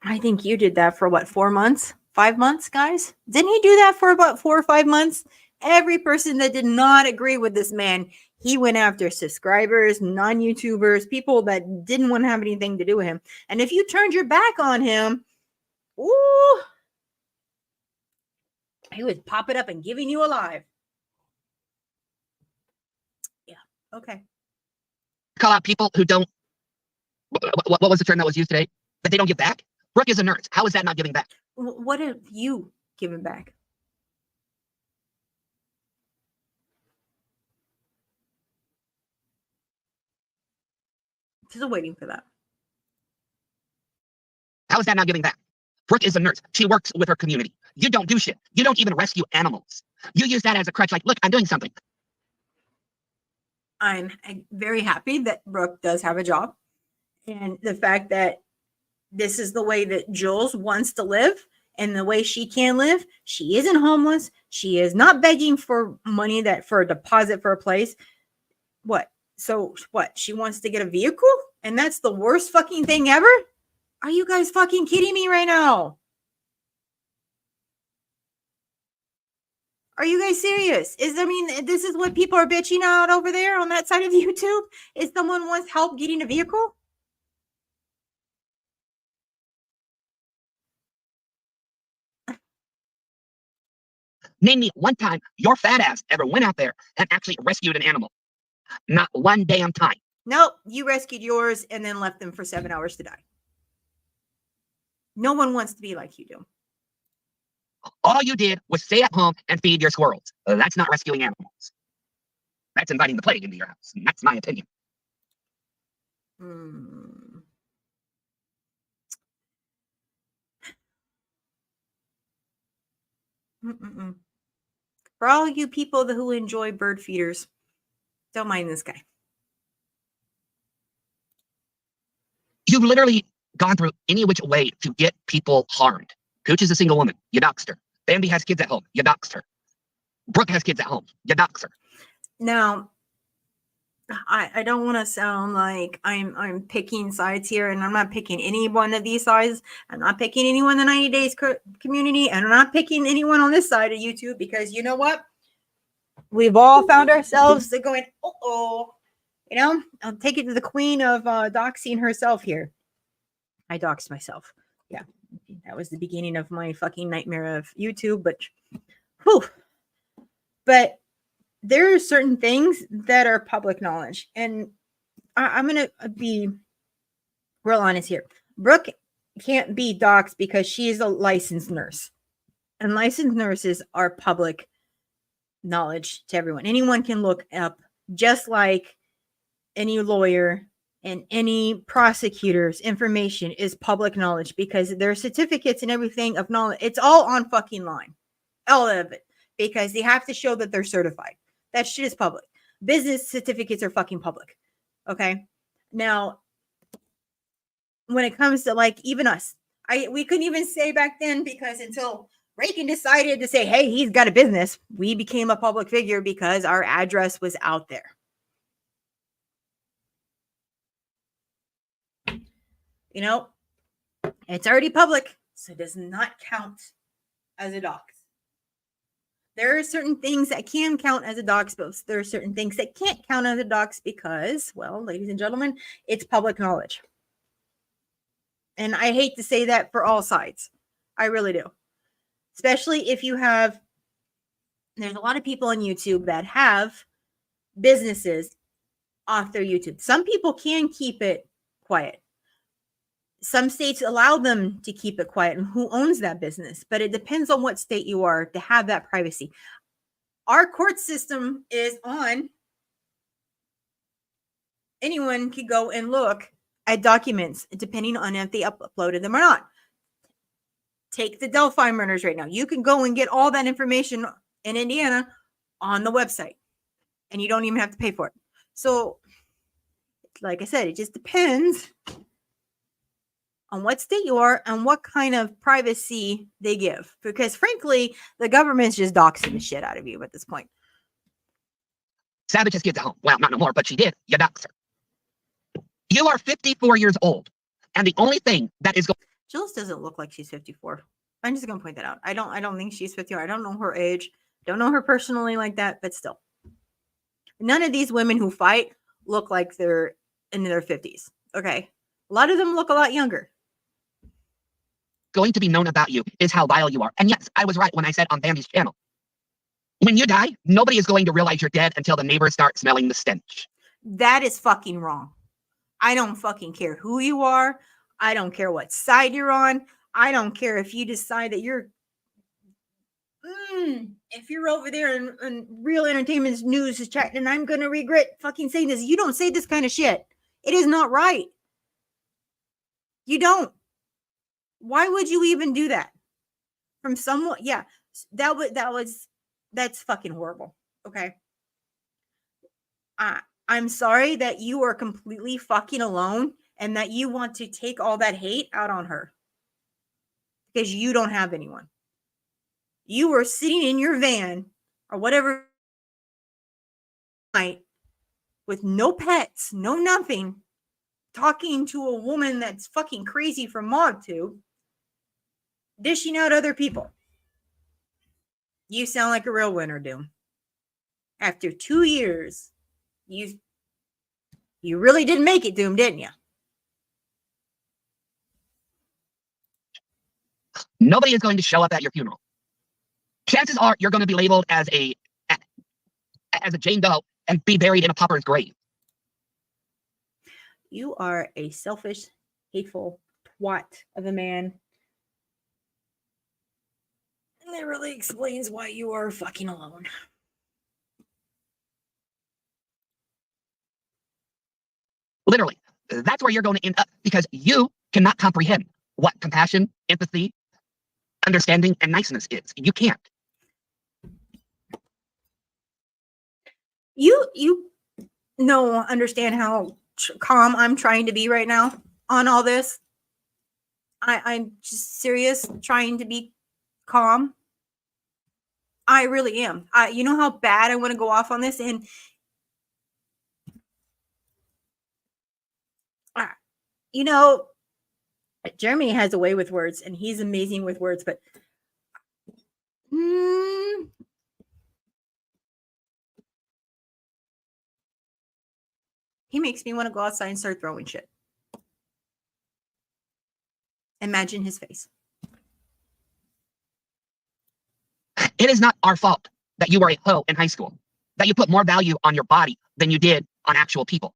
I think you did that for what, 4 months? 5 months, guys? Didn't he do that for about 4 or 5 months? Every person that did not agree with this man, he went after subscribers, non-YouTubers, people that didn't want to have anything to do with him. And if you turned your back on him, ooh, he was popping up and giving you alive. Yeah, okay. Call out people who don't, what was the term that was used today? That they don't give back? Brooke is a nurse. How is that not giving back? What have you given back? Still waiting for that. How is that not giving back? Brooke is a nurse. She works with her community. You don't do shit. You don't even rescue animals. You use that as a crutch, like, look, I'm doing something. I'm very happy that Brooke does have a job. And the fact that this is the way that Jules wants to live and the way she can live. She isn't homeless. She is not begging for money for a deposit for a place. What? So what? She wants to get a vehicle? And that's the worst fucking thing ever? Are you guys fucking kidding me right now? Are you guys serious? This is what people are bitching out over there on that side of YouTube? Is someone wants help getting a vehicle? Name me one time your fat ass ever went out there and actually rescued an animal. Not one damn time. Nope. You rescued yours and then left them for 7 hours to die. No one wants to be like you do. All you did was stay at home and feed your squirrels. That's not rescuing animals. That's inviting the plague into your house. And that's my opinion. Hmm. Mm-mm-mm. For all you people who enjoy bird feeders, don't mind this guy. You've literally gone through any which way to get people harmed. Cooch is a single woman. You doxed her. Bambi has kids at home. You doxed her. Brooke has kids at home. You dox her. Now, I don't want to sound like I'm picking sides here, and I'm not picking any one of these sides. I'm not picking anyone in the 90 Days community, and I'm not picking anyone on this side of YouTube, because you know what? We've all found ourselves going, oh, you know, I'll take it to the queen of doxing herself here. I doxed myself. Yeah, that was the beginning of my fucking nightmare of YouTube, but whew. But there are certain things that are public knowledge, and I'm going to be real honest here. Brooke can't be doxxed because she is a licensed nurse, and licensed nurses are public knowledge to everyone. Anyone can look up, just like any lawyer and any prosecutor's information is public knowledge, because their certificates and everything of knowledge, it's all on fucking line, all of it, because they have to show that they're certified. That shit is public. Business certificates are fucking public. Okay. Now, when it comes to like even us, we couldn't even say back then, because until Reagan decided to say, hey, he's got a business, we became a public figure because our address was out there. You know, it's already public, so it does not count as a dox. There are certain things that can count as a dox, but there are certain things that can't count as a dox because, well, ladies and gentlemen, it's public knowledge. And I hate to say that for all sides. I really do. Especially if you have, there's a lot of people on YouTube that have businesses off their YouTube. Some people can keep it quiet. Some states allow them to keep it quiet and who owns that business, but it depends on what state you are to have that privacy. Our court system is on. Anyone can go and look at documents depending on if they uploaded them or not. Take the Delphi murders right now. You can go and get all that information in Indiana on the website, and you don't even have to pay for it. So, like I said, it just depends on what state you are and what kind of privacy they give. Because frankly, the government's just doxing the shit out of you at this point. Savage has kids at home. Well, not no more, but she did. You dox her. You are 54 years old, and the only thing that is going... Jules doesn't look like she's 54. I'm just going to point that out. I don't think she's 54. I don't know her age. Don't know her personally like that, but still. None of these women who fight look like they're in their 50s. Okay. A lot of them look a lot younger. Going to be known about you is how vile you are. And yes, I was right when I said on Bambi's channel, when you die, nobody is going to realize you're dead until the neighbors start smelling the stench. That is fucking wrong. I don't fucking care who you are. I don't care what side you're on. I don't care if you decide that you're if you're over there and Real Entertainment News is chatting, and I'm going to regret fucking saying this. You don't say this kind of shit. It is not right. You don't. Why would you even do that? From someone? Yeah, that's fucking horrible. Okay. I'm sorry that you are completely fucking alone and that you want to take all that hate out on her because you don't have anyone. You were sitting in your van or whatever night with no pets, no nothing, talking to a woman that's fucking crazy from MobTube, dishing out other people. You sound like a real winner, Doom. After 2 years, you really didn't make it, Doom, didn't you? Nobody is going to show up at your funeral. Chances are you're going to be labeled as a Jane Doe and be buried in a pauper's grave. You are a selfish, hateful twat of a man It really explains why you are fucking alone. Literally, that's where you're going to end up because you cannot comprehend what compassion, empathy, understanding, and niceness is. You can't. You know, understand how calm I'm trying to be right now on all this. I'm just serious, trying to be calm. I really am. You know how bad I want to go off on this, and you know, Jeremy has a way with words, and he's amazing with words. But he makes me want to go outside and start throwing shit. Imagine his face. It is not our fault that you were a hoe in high school, that you put more value on your body than you did on actual people.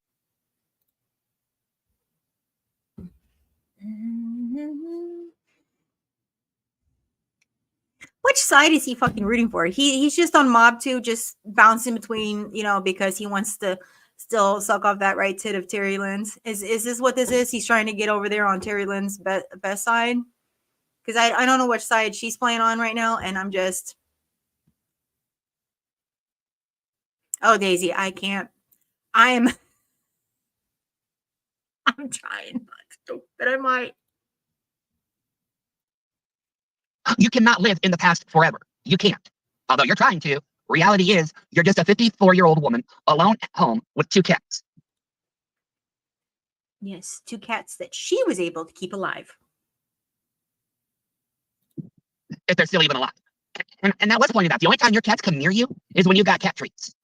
Which side is he fucking rooting for? He's just on Mob 2, just bouncing between, you know, because he wants to still suck off that right tit of Terry Lynn's. Is this what this is? He's trying to get over there on Terry Lynn's best side? Because I don't know which side she's playing on right now, and I'm just... Oh, Daisy, I can't. I'm trying not to, but I might. You cannot live in the past forever. You can't. Although you're trying to. Reality is, you're just a 54-year-old woman alone at home with 2 cats. Yes, 2 cats that she was able to keep alive. If they're still even alive. And that was pointed out. The only time your cats come near you is when you've got cat treats.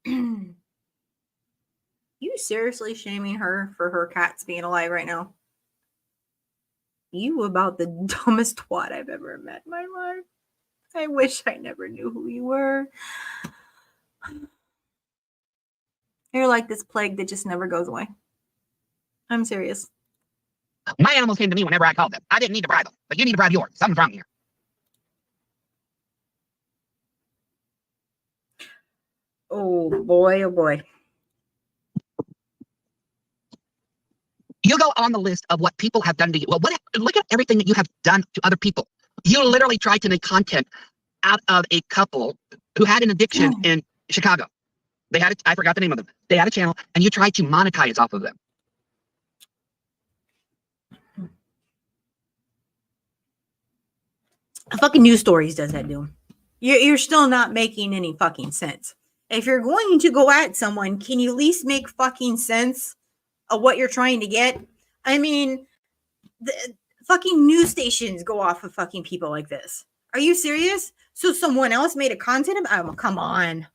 You seriously shaming her for her cats being alive right now? You about the dumbest twat I've ever met in my life. I wish I never knew who you were. You're like this plague that just never goes away. I'm serious. My animals came to me whenever I called them. I didn't need to bribe them, but you need to bribe yours. Something's wrong here. Oh boy, oh boy. You go on the list of what people have done to you. Well, look at everything that you have done to other people. You literally tried to make content out of a couple who had an addiction in Chicago. They had, I forgot the name of them. They had a channel, and you tried to monetize off of them. Fucking news stories does that, dude. You're still not making any fucking sense. If you're going to go at someone, can you at least make fucking sense of what you're trying to get? I mean, the fucking news stations go off of fucking people like this. Are you serious? So someone else made a content about them? Come on.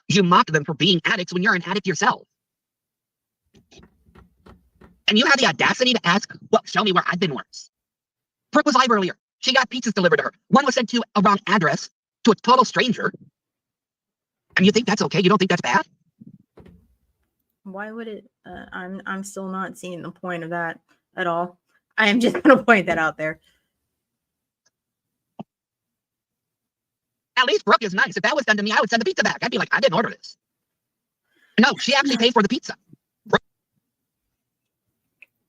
You mock them for being addicts when you're an addict yourself. And you have the audacity to ask, well, show me where I've been worse. Brooke was live earlier. She got pizzas delivered to her. One was sent to a wrong address to a total stranger. And you think that's okay? You don't think that's bad? Why would it? I'm still not seeing the point of that at all. I am just going to point that out there. At least Brooke is nice. If that was done to me, I would send the pizza back. I'd be like, I didn't order this. No, she actually paid for the pizza.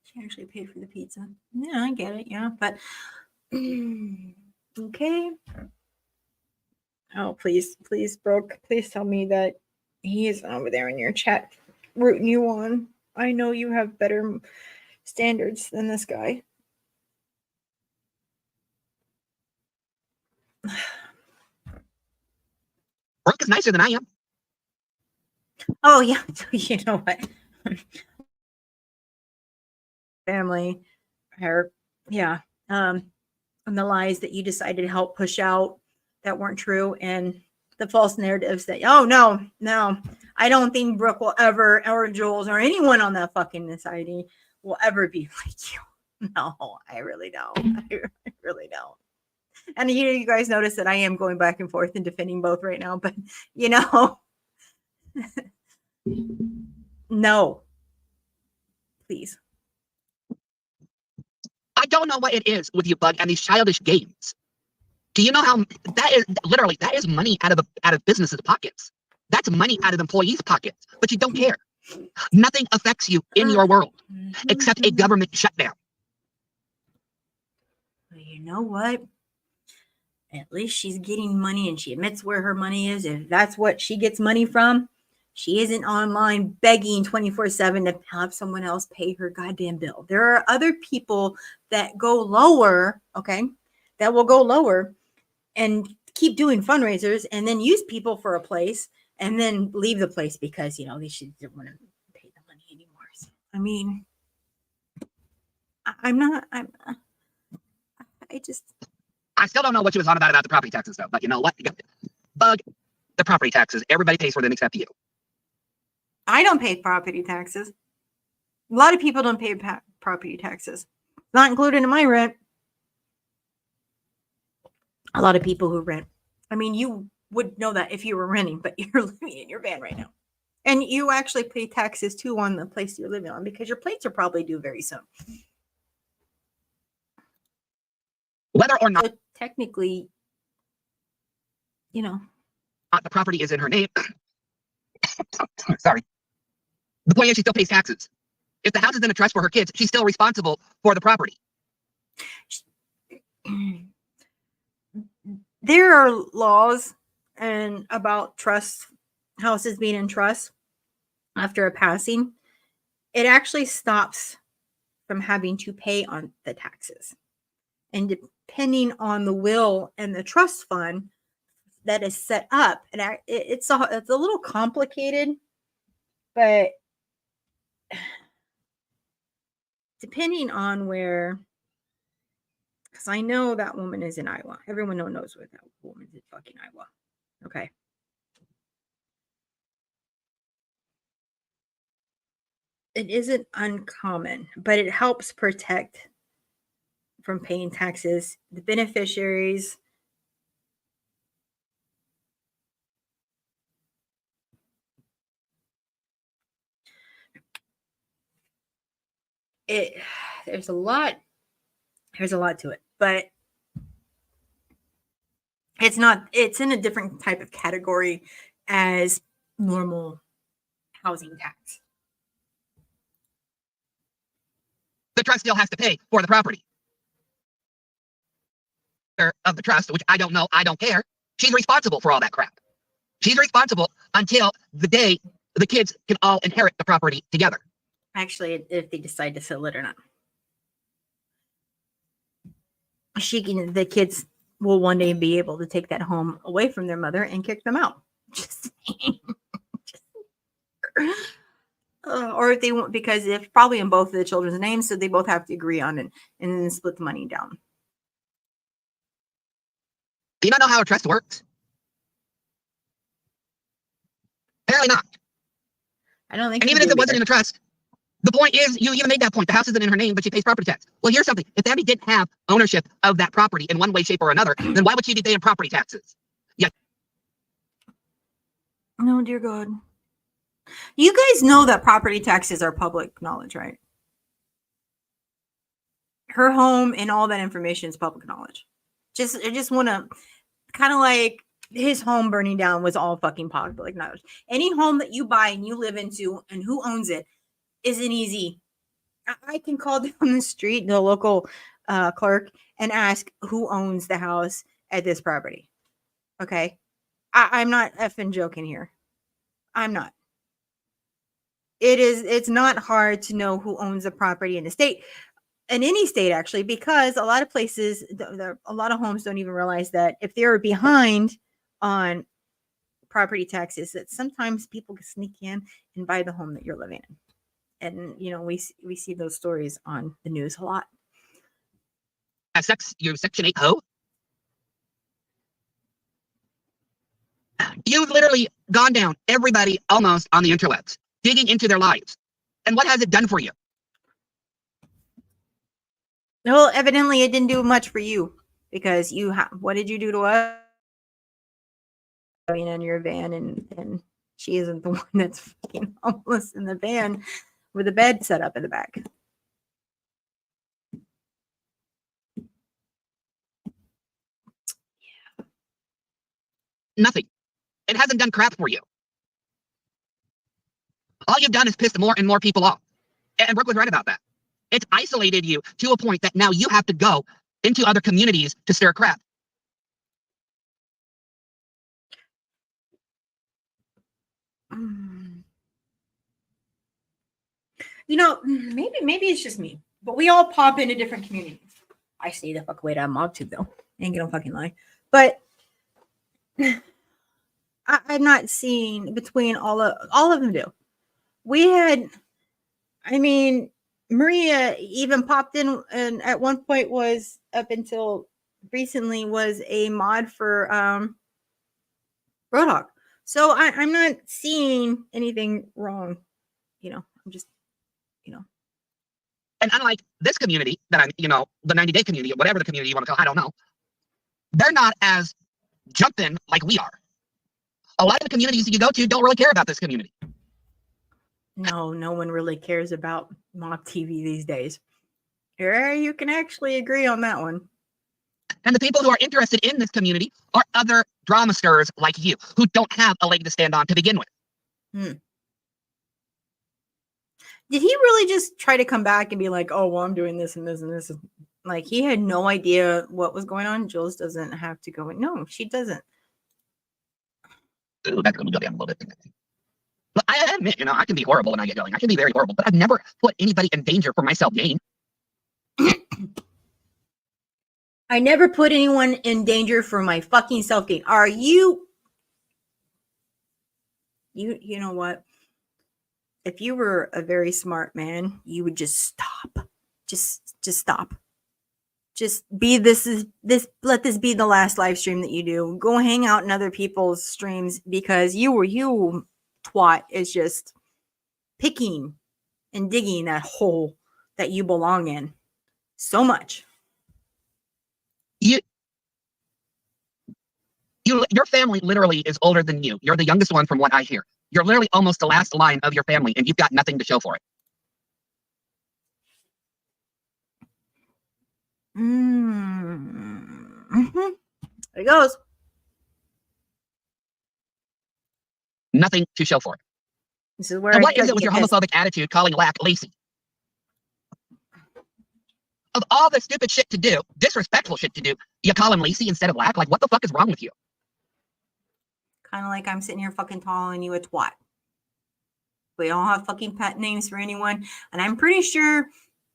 She actually paid for the pizza. Yeah, I get it. Yeah, but okay. Oh, please, Brooke, please tell me that he is over there in your chat rooting you on. I know you have better standards than this guy. Brooke is nicer than I am. Oh, yeah. You know what? Family, her, yeah. And the lies that you decided to help push out that weren't true, and the false narratives that, oh, no, I don't think Brooke will ever, or Jules, or anyone on that fucking society will ever be like you. No, I really don't. I really don't. And you guys notice that I am going back and forth and defending both right now, but you know, no, please. I don't know what it is with you, Bug, and these childish games. Do you know how that is? Literally, that is money out of businesses' pockets. That's money out of employees' pockets. But you don't care. Nothing affects you in your world except a government shutdown. Well, you know what? At least she's getting money and she admits where her money is. If that's what she gets money from, she isn't online begging 24/7 to have someone else pay her goddamn bill. There are other people that go lower, okay, that will go lower and keep doing fundraisers and then use people for a place and then leave the place because, you know, they should don't want to pay the money anymore. So, I mean, I still don't know what she was on about the property taxes, though. But you know what? Bug, the property taxes. Everybody pays for them except you. I don't pay property taxes. A lot of people don't pay property taxes. Not included in my rent. A lot of people who rent. I mean, you would know that if you were renting, but you're living in your van right now. And you actually pay taxes too on the place you're living on because your plates are probably due very soon. Whether or not So technically, you know, the property is in her name. Sorry. The point is she still pays taxes. If the house is in a trust for her kids, she's still responsible for the property. There are laws and about trust houses being in trust after a passing. It actually stops from having to pay on the taxes. And depending on the will and the trust fund that is set up, and it's a little complicated, but depending on where, because I know that woman is in Iowa. Everyone knows where that woman is in fucking Iowa. Okay. It isn't uncommon, but it helps protect from paying taxes the beneficiaries. There's a lot to it, but it's in a different type of category as normal housing tax. The trust still has to pay for the property of the trust, which I don't know. I don't care. She's responsible for all that crap. She's responsible until the day the kids can all inherit the property together. Actually, if they decide to sell it or not. The kids will one day be able to take that home away from their mother and kick them out. Just saying. Or if they won't, because it's probably in both of the children's names, so they both have to agree on it and then split the money down. Do you not know how a trust works? Apparently not. I don't think. And even if it wasn't in a trust, the point is, you even made that point. The house isn't in her name, but she pays property tax. Well, here's something. If Abby didn't have ownership of that property in one way, shape, or another, then why would she be paying property taxes? Yeah. No, dear God. You guys know that property taxes are public knowledge, right? Her home and all that information is public knowledge. I just want to kind of like his home burning down was all fucking public knowledge. Any home that you buy and you live into and who owns it isn't easy. I can call down the street, the local clerk, and ask who owns the house at this property. Okay. I'm not effing joking here. I'm not. It's not hard to know who owns the property in the state, in any state actually, because a lot of places, a lot of homes don't even realize that if they're behind on property taxes, that sometimes people can sneak in and buy the home that you're living in. And, you know, we see those stories on the news a lot. Your Section 8 hoe? You've literally gone down everybody almost on the interwebs, digging into their lives. And what has it done for you? Well, evidently it didn't do much for you because what did you do to us? I mean, in your van, and she isn't the one that's fucking homeless in the van with a bed set up in the back. Nothing. It hasn't done crap for you. All you've done is pissed more and more people off. And Brooke was right about that. It's isolated you to a point that now you have to go into other communities to stir crap. You know, maybe it's just me, but we all pop into different communities. I stay the fuck away to MobTube though. Ain't gonna fucking lie. But I'm not seeing between all of them do. We had, I mean, Maria even popped in and at one point was up until recently was a mod for Roadhog. So I'm not seeing anything wrong. You know, I'm just, you know. And unlike this community that I'm, you know, the 90-day community, whatever the community you want to call, I don't know. They're not as jumping like we are. A lot of the communities you go to don't really care about this community. No one really cares about Mob TV these days. Yeah, you can actually agree on that one. And the people who are interested in this community are other drama stirrers like you, who don't have a leg to stand on to begin with. Did he really just try to come back and be like, oh, well, I'm doing this and this and this? Like, he had no idea what was going on. Jules doesn't have to go in. No, she doesn't. Ooh, that's going to go down a little bit. But I admit, you know, I can be horrible when I get going. I can be very horrible, but I've never put anybody in danger for my self-gain. I never put anyone in danger for my fucking self-gain. Are you know what? If you were a very smart man, you would just stop. Just stop. Just be let this be the last live stream that you do. Go hang out in other people's streams because you twat is just picking and digging that hole that you belong in so much. Your family literally is older than you. You're the youngest one from what I hear. You're literally almost the last line of your family, and you've got nothing to show for it. Mm-hmm. There it goes. Nothing to show for it. This is where. And what is it with your homophobic attitude calling Lack Lacey? Of all the stupid shit to do, disrespectful shit to do, you call him Lacey instead of Lack? Like, what the fuck is wrong with you? Kind of like I'm sitting here fucking calling you a twat. We don't have fucking pet names for anyone. And I'm pretty sure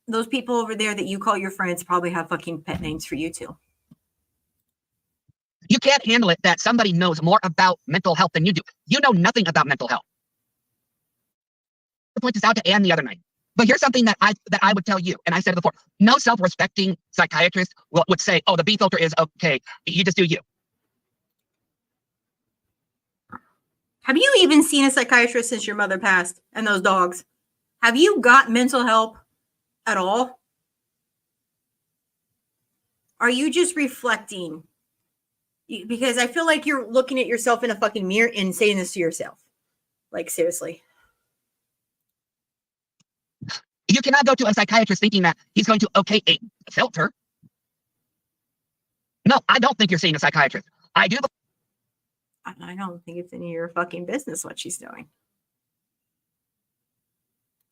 those people over there that you call your friends probably have fucking pet names for you too. You can't handle it that somebody knows more about mental health than you do. You know nothing about mental health. I point this out to Anne the other night. But here's something that I would tell you, and I said it before. No self-respecting psychiatrist would say, oh, the B filter is okay. You just do you. Have you even seen a psychiatrist since your mother passed and those dogs? Have you got mental help at all? Are you just reflecting? Because I feel like you're looking at yourself in a fucking mirror and saying this to yourself. Like, seriously. You cannot go to a psychiatrist thinking that he's going to okay a filter. No, I don't think you're seeing a psychiatrist. I do. I don't think it's any of your fucking business what she's doing.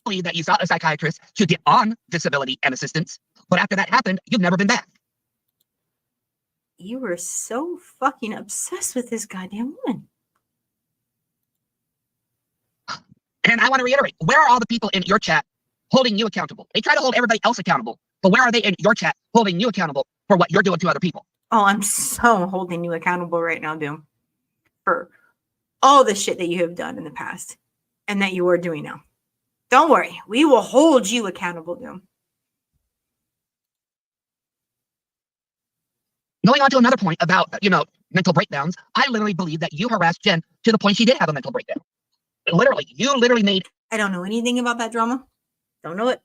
Believe that you saw a psychiatrist to get on disability and assistance, but after that happened, you've never been back. You were so fucking obsessed with this goddamn woman. And I want to reiterate, where are all the people in your chat holding you accountable? They try to hold everybody else accountable, but where are they in your chat holding you accountable for what you're doing to other people? Oh, I'm so holding you accountable right now, Doom, for all the shit that you have done in the past and that you are doing now. Don't worry. We will hold you accountable, Doom. Going on to another point about, mental breakdowns, I literally believe that you harassed Jen to the point she did have a mental breakdown. You literally made... I don't know anything about that drama. Don't know it.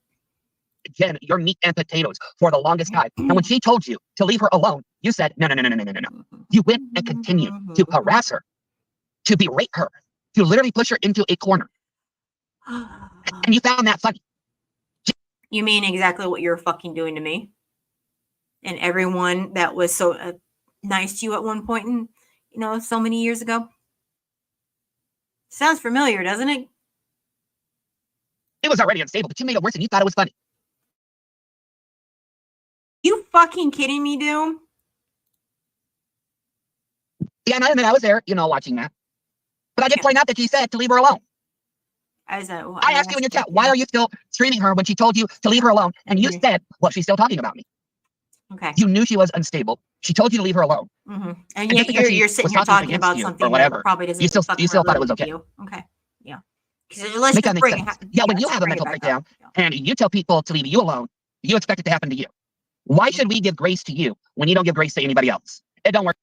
Jen, your meat and potatoes for the longest time. And when she told you to leave her alone, you said, no. You went and continued to harass her, to berate her, to literally push her into a corner. And you found that funny. You mean exactly what you're fucking doing to me? And everyone that was so nice to you at one point, and you know, so many years ago? Sounds familiar, doesn't it? It was already unstable, but you made it worse and you thought it was funny. You fucking kidding me, dude? Yeah, and I admit I was there, you know, watching that. But I did point out that she said to leave her alone. I asked you in your chat, why are you still streaming her when she told you to leave her alone? And you said, well, she's still talking about me. Okay. You knew she was unstable. She told you to leave her alone. And yet you're sitting here talking about something that probably doesn't. You still thought it was okay. Okay. Yeah. Let's Make that just make bring sense. it. Yeah, when you have a mental breakdown and you tell people to leave you alone, you expect it to happen to you. Why should we give grace to you when you don't give grace to anybody else? It don't work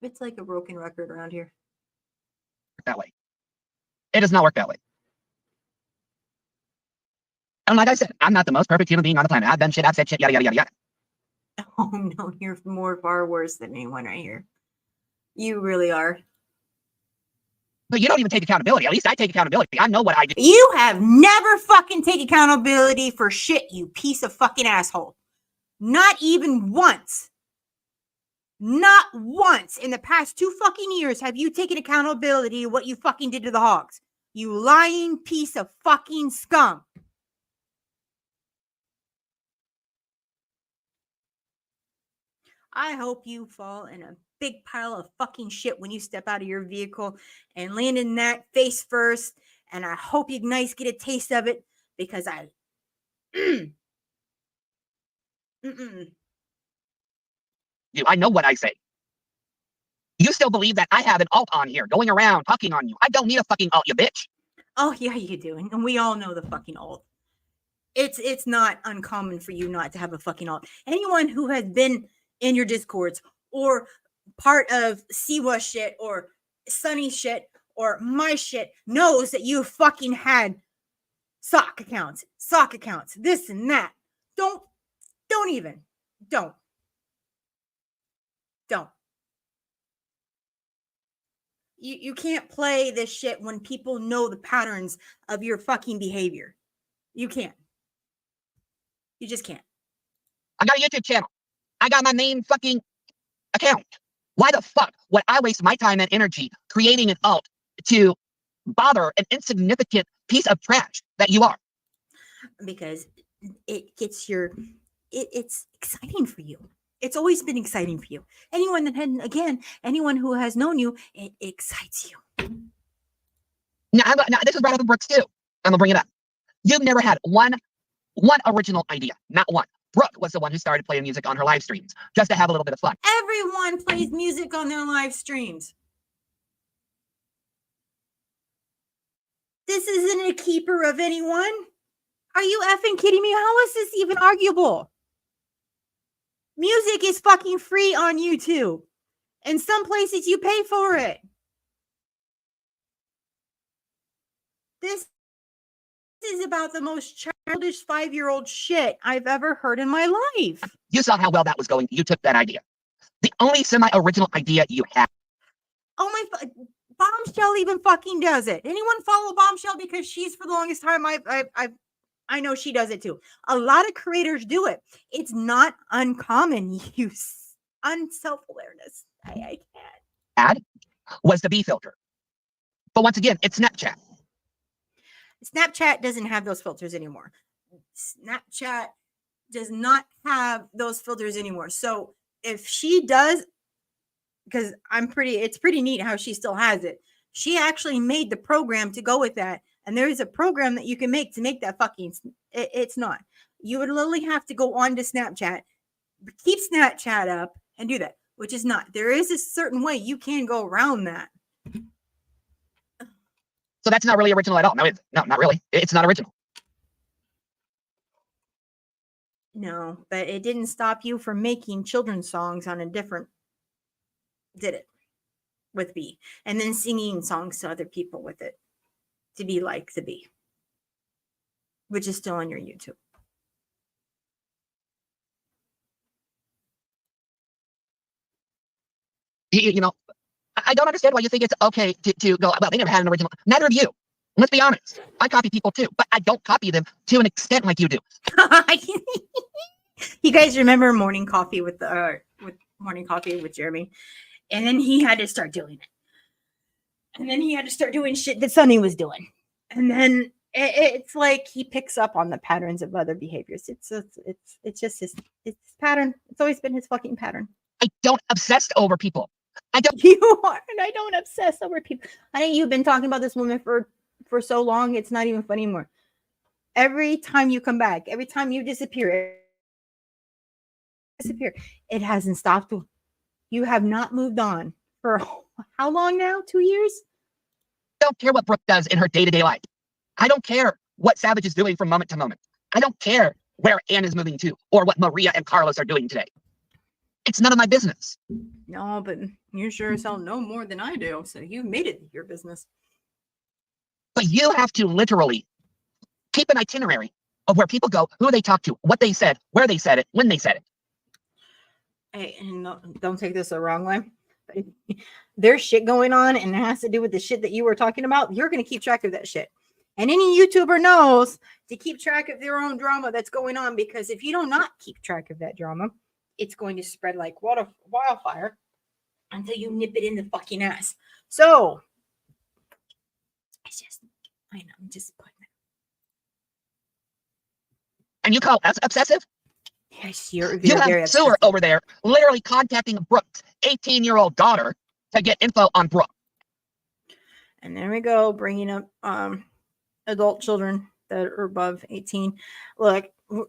It's like a broken record around here. that way. It does not work that way. And like I said, I'm not the most perfect human being on the planet. I've done shit, I've said shit, yada, yada, yada, yada. Oh no, you're far worse than anyone right here. You really are. But you don't even take accountability. At least I take accountability. I know what I do. You have never fucking taken accountability for shit, you piece of fucking asshole. Not even once. Not once in the past 2 fucking years have you taken accountability of what you fucking did to the hogs. You lying piece of fucking scum. I hope you fall in a big pile of fucking shit when you step out of your vehicle and land in that face first. And I hope you guys get a taste of it because I know what I say. You still believe that I have an alt on here going around talking on you. I don't need a fucking alt, you bitch. Oh, yeah, you do. And we all know the fucking alt. It's not uncommon for you not to have a fucking alt. Anyone who has been in your Discords or part of Siwa shit or Sunny shit or my shit knows that you fucking had sock accounts, this and that. Don't. You can't play this shit when people know the patterns of your fucking behavior. You can't. You just can't. I got a YouTube channel. I got my main fucking account. Why the fuck would I waste my time and energy creating an alt to bother an insignificant piece of trash that you are? Because it gets it's exciting for you. It's always been exciting for you. Anyone who has known you, it excites you. Now, this is right up in Brooks too. I'm gonna bring it up. You've never had one original idea, not one. Brooke was the one who started playing music on her live streams just to have a little bit of fun. Everyone plays music on their live streams. This isn't a keeper of anyone. Are you effing kidding me? How is this even arguable? Music is fucking free on YouTube. In some places you pay for it. This is about the most childish 5-year-old shit I've ever heard in my life. You saw how well that was going. You took that idea. The only semi-original idea you had. Oh my, Bombshell even fucking does it. Anyone follow Bombshell? Because she's, for the longest time, I know she does it too. A lot of creators do it. It's not uncommon. You unself-awareness. I can't. Ad was the B filter. But once again, it's Snapchat. Snapchat doesn't have those filters anymore. Snapchat does not have those filters anymore. So if she does, because it's pretty neat how she still has it. She actually made the program to go with that. And there is a program that you can make to make that fucking, it's not. You would literally have to go on to Snapchat, keep Snapchat up and do that, which is not. There is a certain way you can go around that. So that's not really original at all. No, not really. It's not original. No, but it didn't stop you from making children's songs on a different, did it? With B. And then singing songs to other people with it. To be like the B. Which is still on your YouTube. You know, I don't understand why you think it's okay to go, well, they never had an original. Neither of you. Let's be honest. I copy people too, but I don't copy them to an extent like you do. You guys remember morning coffee with Jeremy? And then he had to start doing it. And then he had to start doing shit that Sonny was doing. And then it's like he picks up on the patterns of other behaviors. It's just his pattern. It's always been his fucking pattern. I don't obsess over people. I don't. You are, and I don't obsess over people. I think you've been talking about this woman for so long. It's not even funny anymore. Every time you come back, every time you disappear, it hasn't stopped. You have not moved on for how long now? 2 years? I don't care what Brooke does in her day-to-day life. I don't care what Savage is doing from moment to moment. I don't care where Anne is moving to or what Maria and Carlos are doing today. It's none of my business. No, but you sure as hell know more than I do. So you made it your business. But you have to literally keep an itinerary of where people go, who they talk to, what they said, where they said it, when they said it. Hey, and no, don't take this the wrong way. But there's shit going on and it has to do with the shit that you were talking about. You're going to keep track of that shit. And any YouTuber knows to keep track of their own drama that's going on, because if you do not keep track of that drama, it's going to spread like wildfire until you nip it in the fucking ass. So, I know, I'm just putting it. And you call us obsessive? Yes, you're You very have Sewer over there literally contacting Brooke's 18-year-old daughter to get info on Brooke. And there we go, bringing up adult children that are above 18. Look,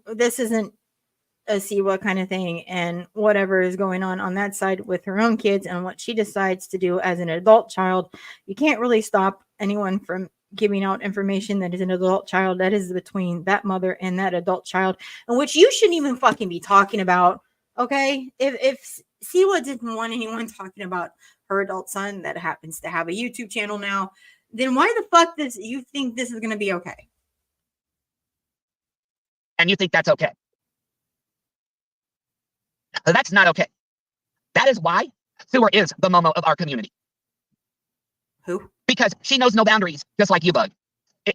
this isn't a Siwa kind of thing, and whatever is going on that side with her own kids and what she decides to do as an adult child, you can't really stop anyone from giving out information that is an adult child. That is between that mother and that adult child, and which you shouldn't even fucking be talking about. Okay, if Siwa didn't want anyone talking about her adult son that happens to have a YouTube channel now, then why the fuck does you think this is going to be okay? And you think that's okay? That's not okay. That is why Sewer is the Momo of our community. Who? Because she knows no boundaries, just like you, Bug.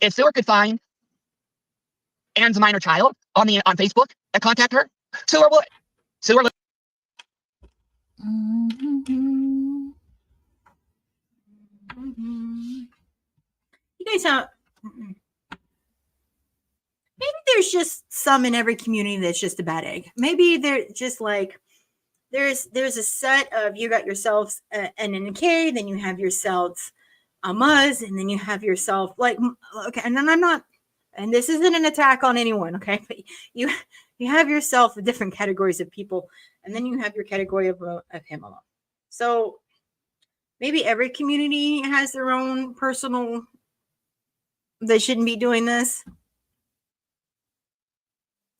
If Sewer could find Anne's minor child on Facebook and contact her, Sewer would. Sewer. You guys have. Maybe there's just some in every community that's just a bad egg. Maybe they're just like there's a set of, you got yourselves an NK, then you have yourselves a Muzz, and then you have yourself like, okay, and then I'm not, and this isn't an attack on anyone, okay, but you have yourself different categories of people, and then you have your category of him alone. So maybe every community has their own personal, they shouldn't be doing this.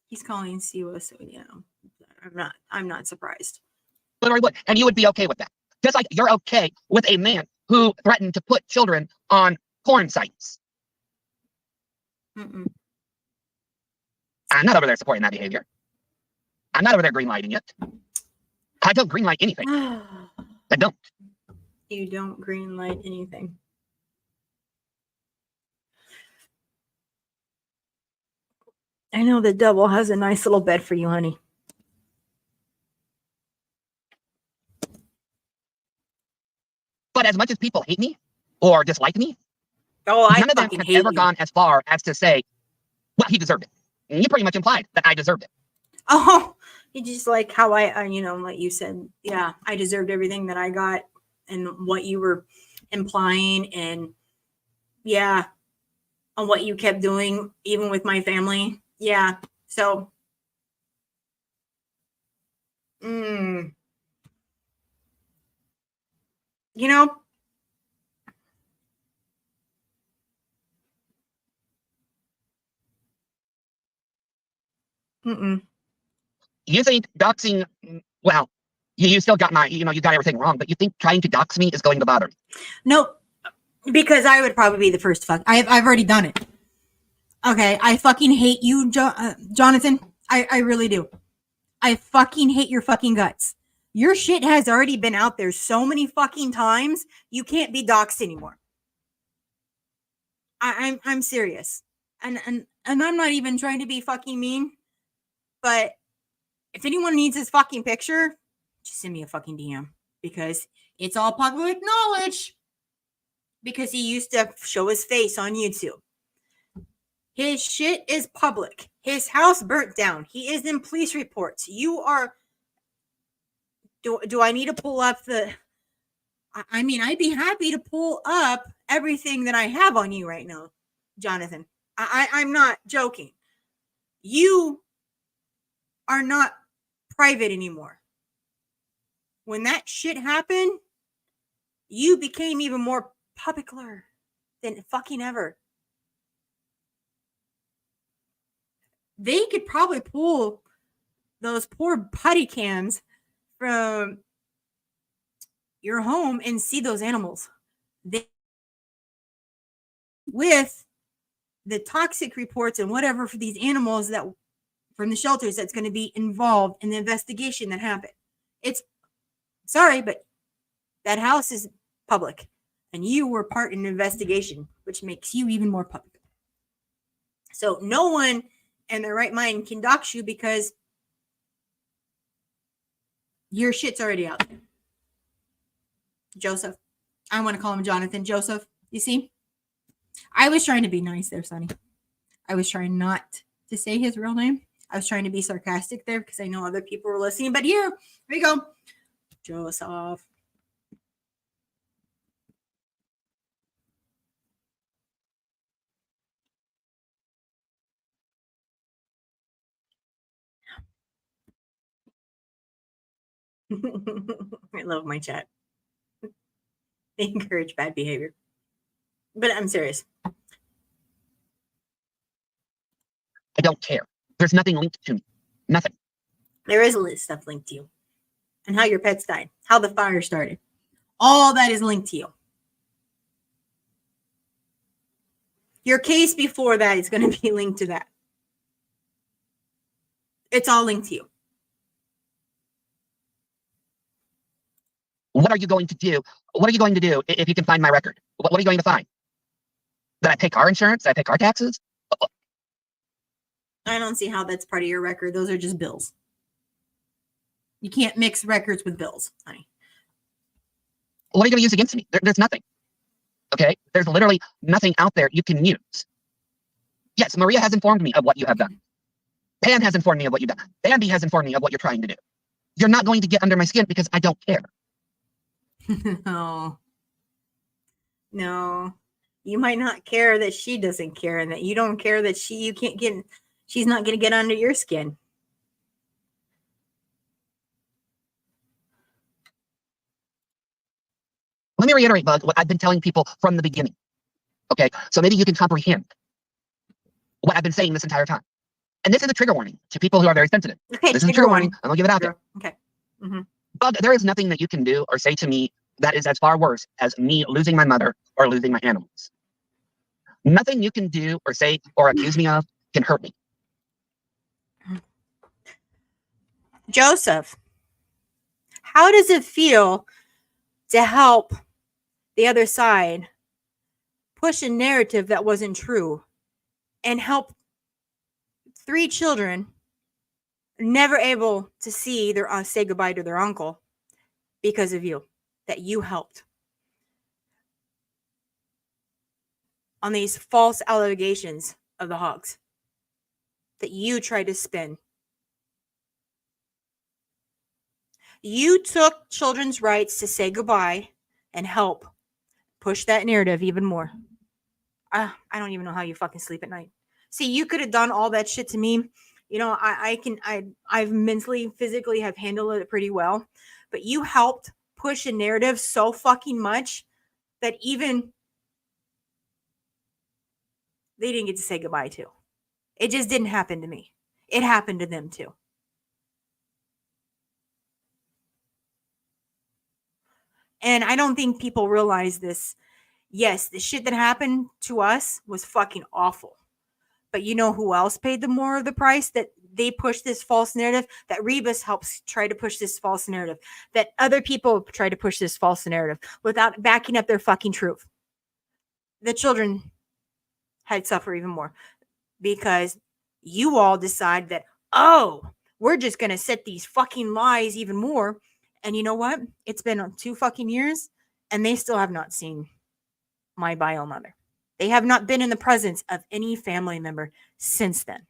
He's calling Siwa, so you know, I'm not surprised. Literally would, and you would be okay with that. Just like you're okay with a man who threatened to put children on porn sites. Mm-mm. I'm not over there supporting that behavior. I'm not over there greenlighting it. I don't greenlight anything. I don't. You don't greenlight anything. I know the devil has a nice little bed for you, honey. But as much as people hate me or dislike me, none of them have ever gone as far as to say, well, he deserved it. And you pretty much implied that I deserved it. Oh, you just like how I you know, like you said, yeah, I deserved everything that I got, and what you were implying, and yeah, on what you kept doing, even with my family. Yeah. So, you know, you think doxing, well, you still got my, you got everything wrong, but you think trying to dox me is going to bother me? No, because I would probably be the first fuck. I've already done it. Okay, I fucking hate you, Jonathan. I really do. I fucking hate your fucking guts. Your shit has already been out there so many fucking times, you can't be doxxed anymore. I'm serious. And I'm not even trying to be fucking mean, but if anyone needs his fucking picture, just send me a fucking DM because it's all public knowledge. Because he used to show his face on YouTube. His shit is public. His house burnt down. He is in police reports. You are. Do I need to pull up the? I mean, I'd be happy to pull up everything that I have on you right now, Jonathan. I'm not joking. You are not private anymore. When that shit happened, you became even more popular than fucking ever. They could probably pull those poor putty cams from your home and see those animals. With the toxic reports and whatever for these animals that from the shelters that's going to be involved in the investigation that happened. It's sorry, but that house is public and you were part in an investigation, which makes you even more public. So no one in their right mind can dox you because your shit's already out there. Joseph. I want to call him Jonathan. Joseph, you see? I was trying to be nice there, Sonny. I was trying not to say his real name. I was trying to be sarcastic there because I know other people were listening. But here we go. Joseph. I love my chat. They encourage bad behavior. But I'm serious. I don't care. There's nothing linked to me. Nothing. There is a list of stuff linked to you. And how your pets died. How the fire started. All that is linked to you. Your case before that is going to be linked to that. It's all linked to you. What are you going to do? What are you going to do if you can find my record? What are you going to find? That I pay car insurance? That I pay car taxes? I don't see how that's part of your record. Those are just bills. You can't mix records with bills, honey. What are you going to use against me? There's nothing. Okay? There's literally nothing out there you can use. Yes, Maria has informed me of what you have done. Pan has informed me of what you've done. Bambi has informed me of what you're trying to do. You're not going to get under my skin because I don't care. No. You might not care that she doesn't care and that you don't care that she's not going to get under your skin. Let me reiterate, Bug, what I've been telling people from the beginning. Okay? So maybe you can comprehend what I've been saying this entire time. And this is a trigger warning to people who are very sensitive. Okay, this is a trigger warning. I'm going to give it out there. Okay. Mm-hmm. Bug, there is nothing that you can do or say to me that is as far worse as me losing my mother or losing my animals. Nothing you can do or say or accuse me of can hurt me. Joseph, how does it feel to help the other side push a narrative that wasn't true and help 3 children never able to see their say goodbye to their uncle because of you, that you helped on these false allegations of the hogs that you tried to spin? You took children's rights to say goodbye and help push that narrative even more. I don't even know how you fucking sleep at night. See, you could have done all that shit to me. You know, I've mentally, physically have handled it pretty well. But you helped push a narrative so fucking much that even they didn't get to say goodbye to. It just didn't happen to me. It happened to them too. And I don't think people realize this. Yes, the shit that happened to us was fucking awful. But you know who else paid the more of the price? That they pushed this false narrative. That Rebus helps try to push this false narrative. That other people try to push this false narrative without backing up their fucking truth. The children had suffer even more because you all decide that, oh, we're just going to set these fucking lies even more. And you know what? It's been 2 fucking years and they still have not seen my bio mother. They have not been in the presence of any family member since then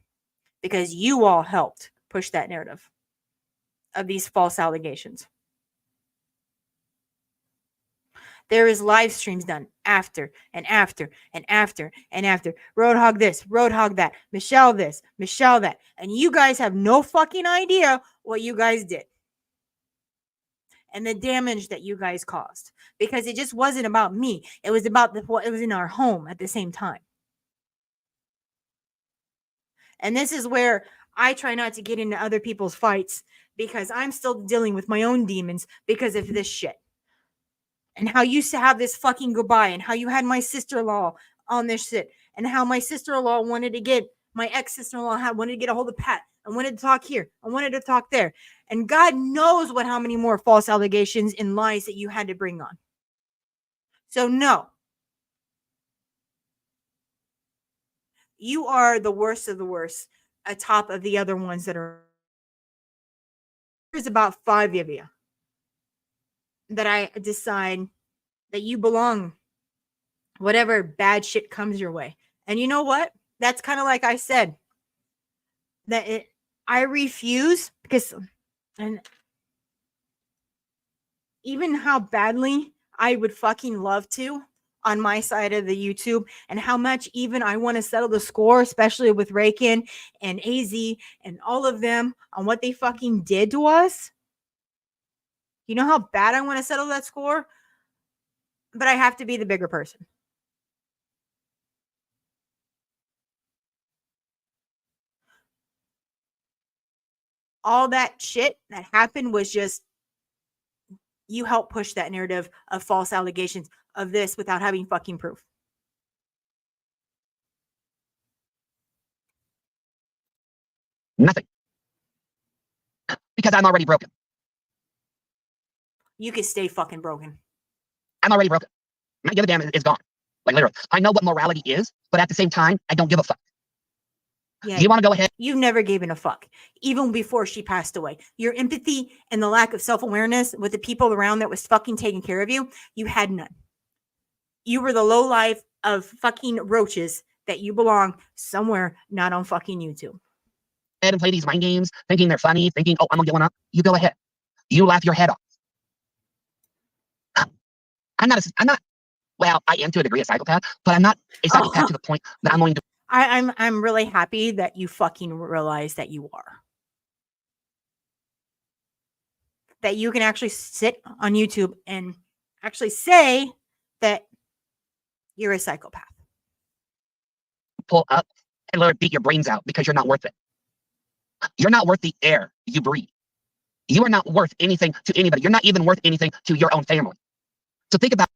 because you all helped push that narrative of these false allegations. There is live streams done after and after and after and after. Roadhog this, Roadhog that, Michelle this, Michelle that. And you guys have no fucking idea what you guys did. And the damage that you guys caused. Because it just wasn't about me. It was about what it was in our home at the same time. And this is where I try not to get into other people's fights because I'm still dealing with my own demons because of this shit. And how you used to have this fucking goodbye, and how you had my sister-in-law on this shit, and how my sister-in-law wanted to get, my ex-sister-in-law wanted to get a hold of Pat, and wanted to talk here, and wanted to talk there. And God knows how many more false allegations and lies that you had to bring on. So no. You are the worst of the worst, atop of the other ones that are. There's about 5 of you that I decide that you belong, whatever bad shit comes your way. And you know what? That's kind of like I said, that I refuse because, and even how badly I would fucking love to on my side of the YouTube, and how much even I want to settle the score, especially with Rakin and AZ and all of them on what they fucking did to us. You know how bad I want to settle that score? But I have to be the bigger person. All that shit that happened was just you helped push that narrative of false allegations of this without having fucking proof. Nothing. Because I'm already broken. You could stay fucking broken. I'm already broken. My give a damn is gone. Like literally. I know what morality is, but at the same time, I don't give a fuck. Yeah, You want to go ahead? you never gave a fuck, even before she passed away. Your empathy and the lack of self-awareness with the people around that was fucking taking care of you, you had none. You were the low life of fucking roaches that you belong somewhere not on fucking YouTube. And play these mind games, thinking they're funny, thinking, oh, I'm gonna get one up. You go ahead. You laugh your head off. I'm not, well, I am to a degree a psychopath, but I'm not a psychopath to the point that I'm going to. I'm really happy that you fucking realize that you are. That you can actually sit on YouTube and actually say that you're a psychopath. Pull up and let it beat your brains out because you're not worth it. You're not worth the air you breathe. You are not worth anything to anybody. You're not even worth anything to your own family. So think about.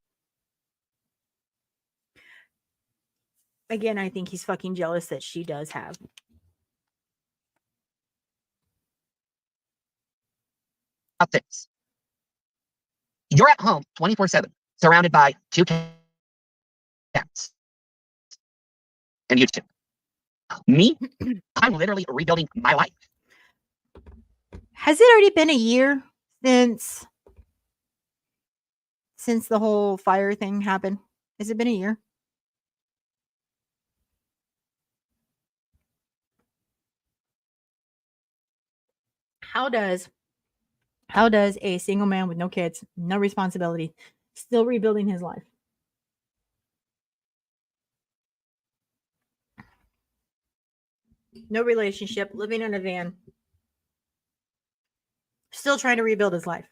Again, I think he's fucking jealous that she does have. This. You're at home 24/7, surrounded by 2 cats and YouTube. Me, I'm literally rebuilding my life. Has it already been a year since the whole fire thing happened? Has it been a year? How does a single man with no kids, no responsibility, still rebuilding his life? No relationship, living in a van, still trying to rebuild his life.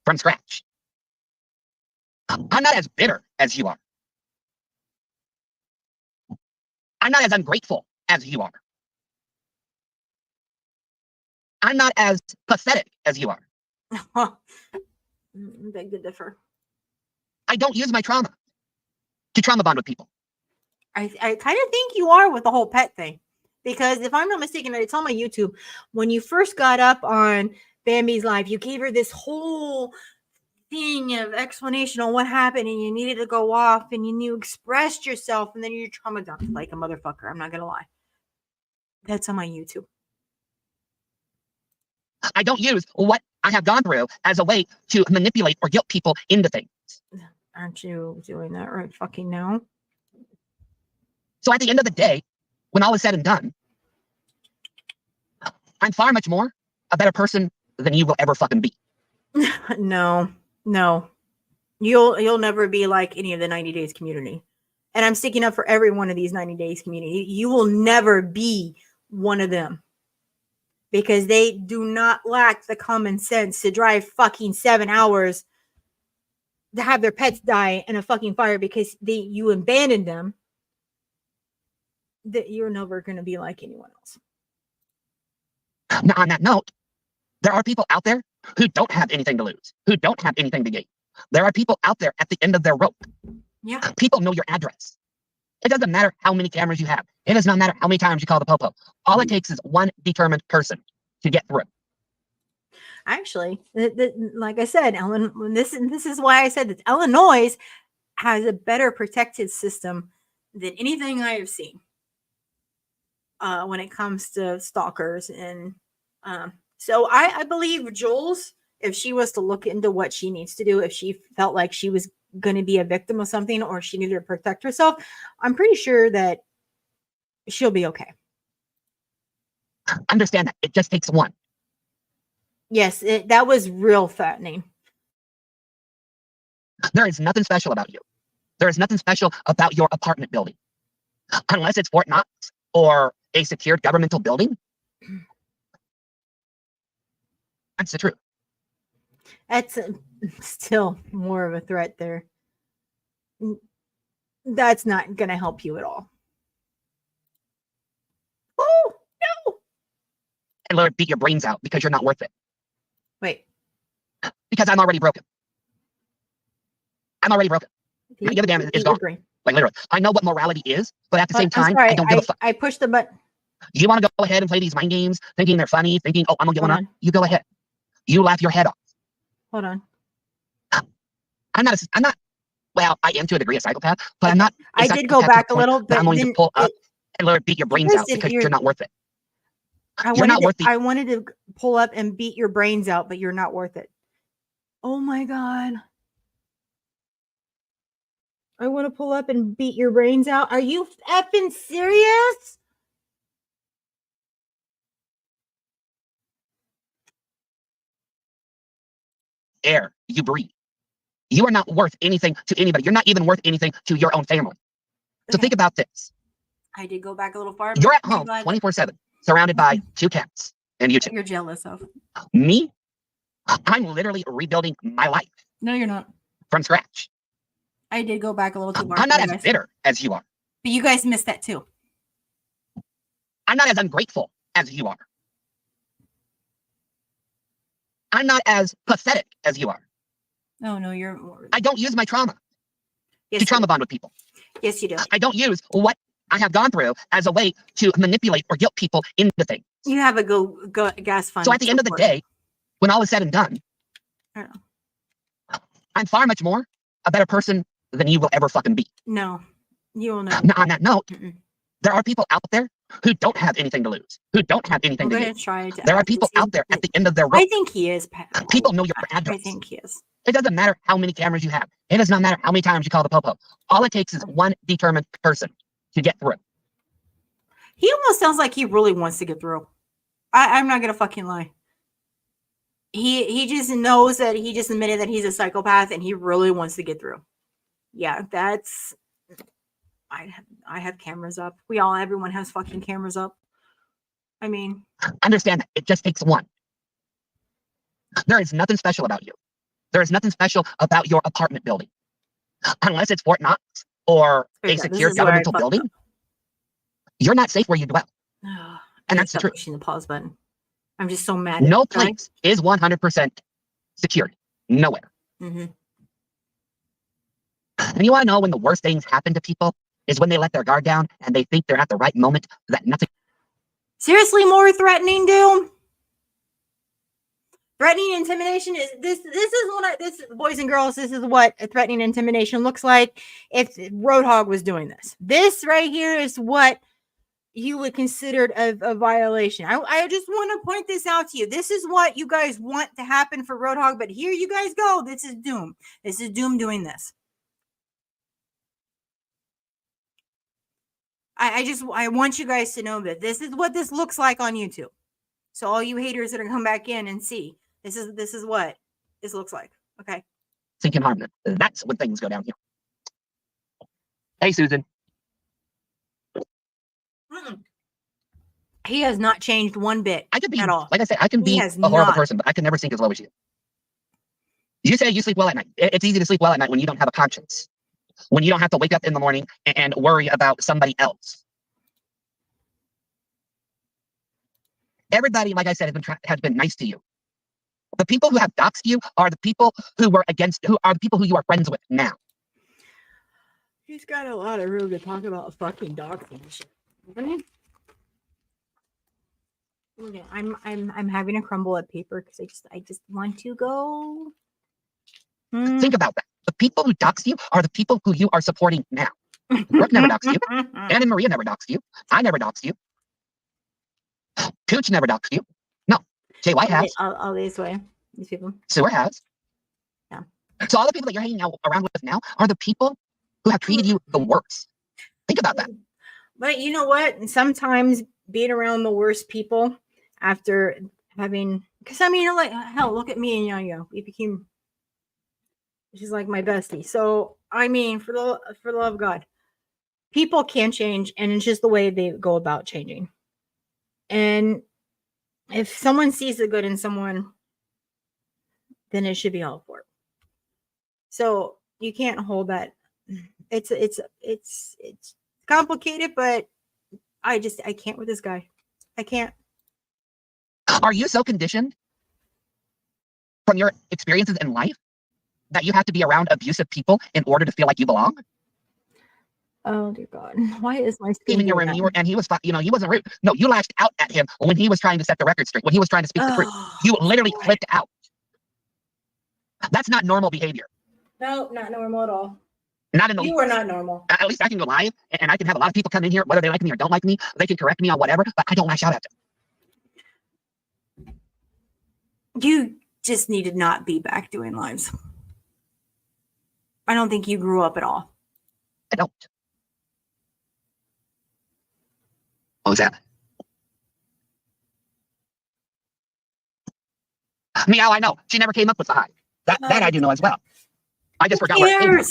From scratch. I'm not as bitter as you are. I'm not as ungrateful as you are. I'm not as pathetic as you are. Beg to differ. I don't use my trauma to trauma bond with people. I kind of think you are with the whole pet thing. Because if I'm not mistaken, it's on my YouTube. When you first got up on Bambi's live, you gave her this whole thing of explanation on what happened, and you needed to go off, and you expressed yourself, and then you're trauma dumped like a motherfucker. I'm not gonna lie. That's on my YouTube. I don't use what I have gone through as a way to manipulate or guilt people into things. Aren't you doing that right fucking now? So at the end of the day, when all is said and done, I'm far much more a better person than you will ever fucking be. No. You'll never be like any of the 90 Days community. And I'm sticking up for every one of these 90 Days community. You will never be one of them. Because they do not lack the common sense to drive fucking 7 hours to have their pets die in a fucking fire because you abandoned them. That you're never going to be like anyone else. Now, on that note, there are people out there who don't have anything to lose, who don't have anything to gain. There are people out there at the end of their rope. Yeah. People know your address. It doesn't matter how many cameras you have. It does not matter how many times you call the popo. All it takes is one determined person to get through. Actually, like I said, this is why I said that Illinois has a better protected system than anything I have seen when it comes to stalkers. And so I believe Jules, if she was to look into what she needs to do, if she felt like she was going to be a victim of something or she needed to protect herself, I'm pretty sure that she'll be okay. Understand that it just takes one. Yes, that was real fattening. There is nothing special about you. There is nothing special about your apartment building. Unless it's Fort Knox or a secured governmental building. That's the truth. That's still more of a threat there. That's not going to help you at all. Oh, no. And let it beat your brains out because you're not worth it. Wait. Because I'm already broken. I'm already broken. I give a damn, it's gone. Like literally. I know what morality is, but at the same time, I don't give a fuck. I pushed the button. You want to go ahead and play these mind games, thinking they're funny, thinking, oh, I'm gonna get one up. You go ahead. You laugh your head off. Hold on. I'm not, well, I am to a degree a psychopath, but I'm not. I did go back a little, but I'm going to pull up and let it beat your brains out because you're not worth it. I wanted to pull up and beat your brains out, but you're not worth it. Oh my God. I want to pull up and beat your brains out. Are you effing serious? Air you breathe. You are not worth anything to anybody. You're not even worth anything to your own family. So think about this. I did go back a little far. You're at home 24/7, surrounded by 2 cats and YouTube. You're jealous of me. I'm literally rebuilding my life. No, you're not. From scratch. I did go back a little too far. I'm not as bitter as you are. But you guys missed that too. I'm not as ungrateful as you are. I'm not as pathetic as you are. Oh, no, you're more. I don't use my trauma to trauma bond with people. Yes, you do. I don't use what I have gone through as a way to manipulate or guilt people into things. You have a go gas fund. So at the end of the day, when all is said and done, I'm far much more a better person than you will ever fucking be. No, you will not. Now, on that note, there are people out there who don't have anything to lose, who don't have anything to gain. There are people out there at the end of their rope. I think he is. People know your address. I think he is. It doesn't matter how many cameras you have. It does not matter how many times you call the popo. All it takes is one determined person to get through. He almost sounds like he really wants to get through. I'm not gonna fucking lie. He just knows that he just admitted that he's a psychopath and he really wants to get through. Yeah, that's. I have cameras up. Everyone has fucking cameras up. I mean, understand that it just takes one. There is nothing special about you. There is nothing special about your apartment building. Unless it's Fort Knox or a secure governmental building, you're not safe where you dwell. And that's the truth. Pushing the pause button. I'm just so mad. No place is 100% secured. Nowhere. Mm-hmm. And you want to know when the worst things happen to people is when they let their guard down and they think they're at the right moment that nothing. Seriously, more threatening, Doom? Threatening intimidation is this is boys and girls, this is what a threatening intimidation looks like if Roadhog was doing this. This right here is what you would consider a violation. I just want to point this out to you. This is what you guys want to happen for Roadhog, but here you guys go. This is Doom. This is Doom doing this. I want you guys to know that this is what this looks like on YouTube. So all you haters that are gonna come back in and see, this is what this looks like. Okay. Sink and harm them. That's when things go down here. Hey, Susan. He has not changed one bit. I could be at all. Like I said, I can be a horrible person, but I can never sink as low as you. You say you sleep well at night. It's easy to sleep well at night when you don't have a conscience. When you don't have to wake up in the morning and worry about somebody else. Everybody, like I said, has been nice to you. The people who have doxed you are the people who are the people who you are friends with now. He's got a lot of room to talk about fucking doxing shit. Okay, I'm having a crumble at paper because I just want to go. Think about that. The people who doxed you are the people who you are supporting now. Brooke never doxed you. Ann and Maria never doxed you. I never doxed you. Cooch never doxed you. No. Jay White has. All this way. These people. Sewer has. Yeah. So all the people that you're hanging out around with now are the people who have treated you the worst. Think about that. But you know what? Sometimes being around the worst people after having, because I mean, like, hell, look at me and Yo-Yo. We became, she's like my bestie. So I mean, for the love of God, people can change, and it's just the way they go about changing. And if someone sees the good in someone, then it should be all for it. So you can't hold that. It's complicated, but I can't with this guy. I can't. Are you so conditioned from your experiences in life that you have to be around abusive people in order to feel like you belong? Oh dear God! Why is my Even your room, and he was, he wasn't rude. No, you lashed out at him when he was trying to set the record straight. When he was trying to speak the truth, you literally flipped out. That's not normal behavior. No, not normal at all. Not in the You are not normal. At least I can go live, and I can have a lot of people come in here, whether they like me or don't like me. They can correct me on whatever, but I don't lash out at them. You just need to not be back doing lives. I don't think you grew up at all. I don't. What was that? Meow, I know. She never came up with the hive. That I do know as well. I just forgot where it came from.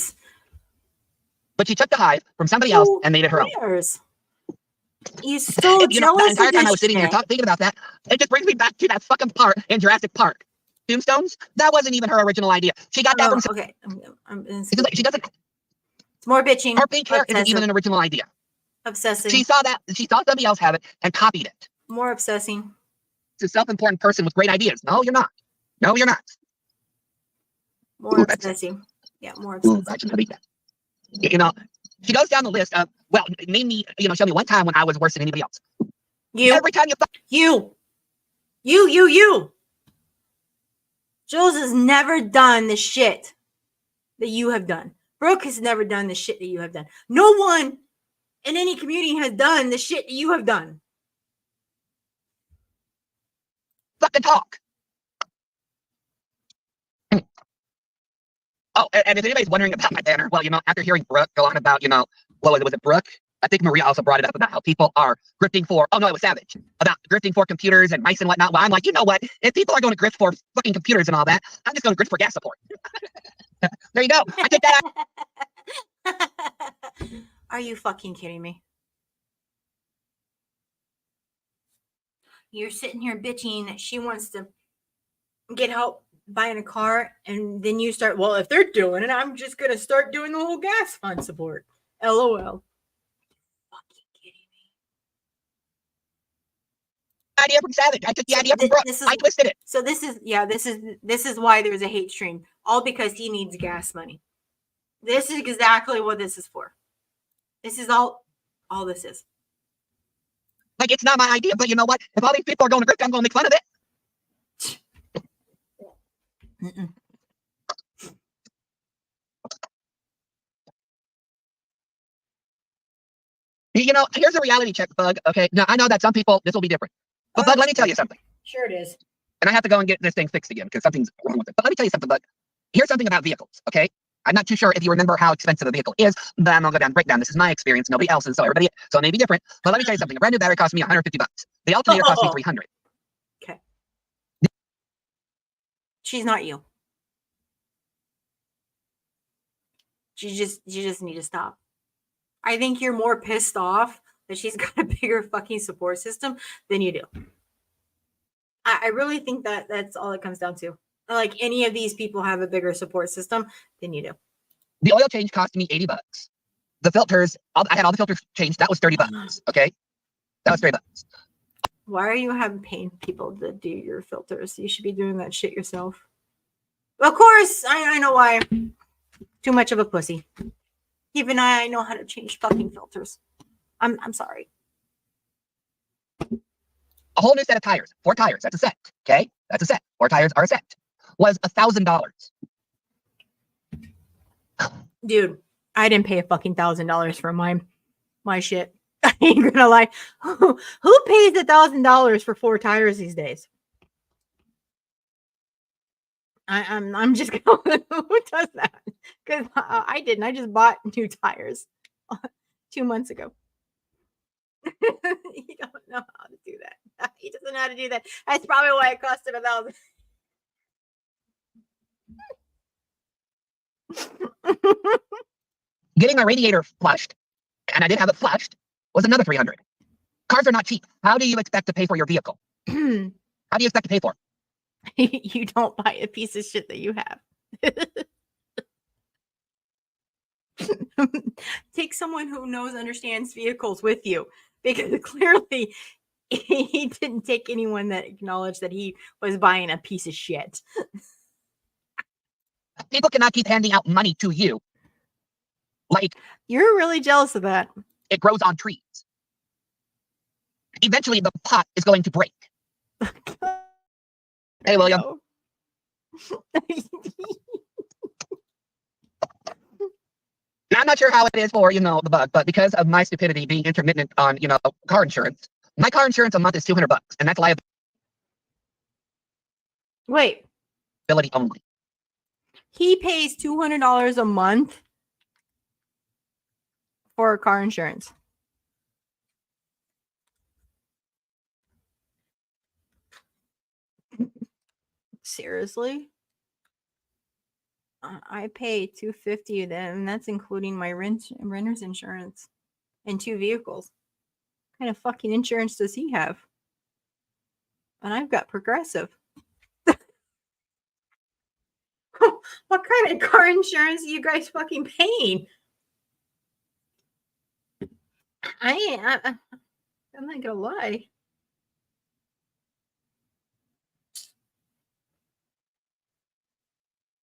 But she took the hive from somebody else and made it her own. You're so jealous. The entire time I was sitting here thinking about that, it just brings me back to that fucking part in Jurassic Park. Tombstones? That wasn't even her original idea. She got that from. Okay. She doesn't. It's more bitching. Her pink hair isn't even an original idea. Obsessing. She saw somebody else have it and copied it. More obsessing. It's a self-important person with great ideas. No, you're not. No, you're not. More obsessing. Yeah, more obsessing. I shouldn't have eaten that. She goes down the list of, well, name me, show me one time when I was worse than anybody else. You. Every time you. Jules has never done the shit that you have done. Brooke has never done the shit that you have done. No one in any community has done the shit that you have done. Fucking talk. Oh, and if anybody's wondering about my banner, well, after hearing Brooke go on about, what was it, Brooke? I think Maria also brought it up about how people are grifting for, it was Savage, about grifting for computers and mice and whatnot. Well, I'm like, you know what? If people are going to grift for fucking computers and all that, I'm just going to grift for gas support. There you go. I take that out. Are you fucking kidding me? You're sitting here bitching that she wants to get help buying a car, and then you start, well, if they're doing it, I'm just going to start doing the whole gas fund support. LOL. Fucking kidding me. Idea from Savage. I took the idea from Brooke. I twisted it. So this is why there's a hate stream. All because he needs gas money. This is exactly what this is for. This is all this is. Like, it's not my idea, but you know what? If all these people are going to grift, I'm going to make fun of it. Mm-mm. You know, here's a reality check, Bug. Okay, now I know that some people this will be different, but Bug, let me tell you something. Sure it is. And I have to go and get this thing fixed again because something's wrong with it. But let me tell you something, Bug. Here's something about vehicles. Okay, I'm not too sure if you remember how expensive a vehicle is, but I'm gonna go down and break down. This is my experience, nobody else's, so everybody, so it may be different. But let me tell you something. A brand new battery cost me $150. The alternator cost me Oh. $300. Okay. She's not you. You just need to stop. I think you're more pissed off that she's got a bigger fucking support system than you do. I really think that that's all it comes down to. Like any of these people have a bigger support system than you do. The oil change cost me $80. The filters, I had all the filters changed. That was $30. Okay, that was $30. Why are you having paying people to do your filters? You should be doing that shit yourself. Of course, I know why. Too much of a pussy. Even I know how to change fucking filters. I'm sorry. A whole new set of tires, 4 tires. That's a set. Okay, that's a set. 4 tires are a set. Was $1,000. Dude, I didn't pay a fucking $1,000 for my shit. I ain't gonna lie. Who pays $1,000 for 4 tires these days? I'm just going. Who does that? Because I didn't. I just bought new tires 2 months ago. He don't know how to do that. He doesn't know how to do that. That's probably why it cost him $1,000. Getting my radiator flushed, and I did have it flushed, was another $300. Cars are not cheap. How do you expect to pay for your vehicle? How do you expect to pay for it? You don't buy a piece of shit that you have. Take someone who understands vehicles with you, because clearly he didn't take anyone that acknowledged that he was buying a piece of shit. People cannot keep handing out money to you. Like, you're really jealous of that. It grows on trees. Eventually, the pot is going to break. Hey, William. I'm not sure how it is for, the Bug, but because of my stupidity being intermittent on, car insurance, my car insurance a month is $200, and that's liability Wait. only. He pays $200 a month for car insurance. Seriously? I pay $250 then, and that's including my renter's insurance and 2 vehicles. What kind of fucking insurance does he have? And I've got Progressive. What kind of car insurance are you guys fucking paying? I'm not gonna lie.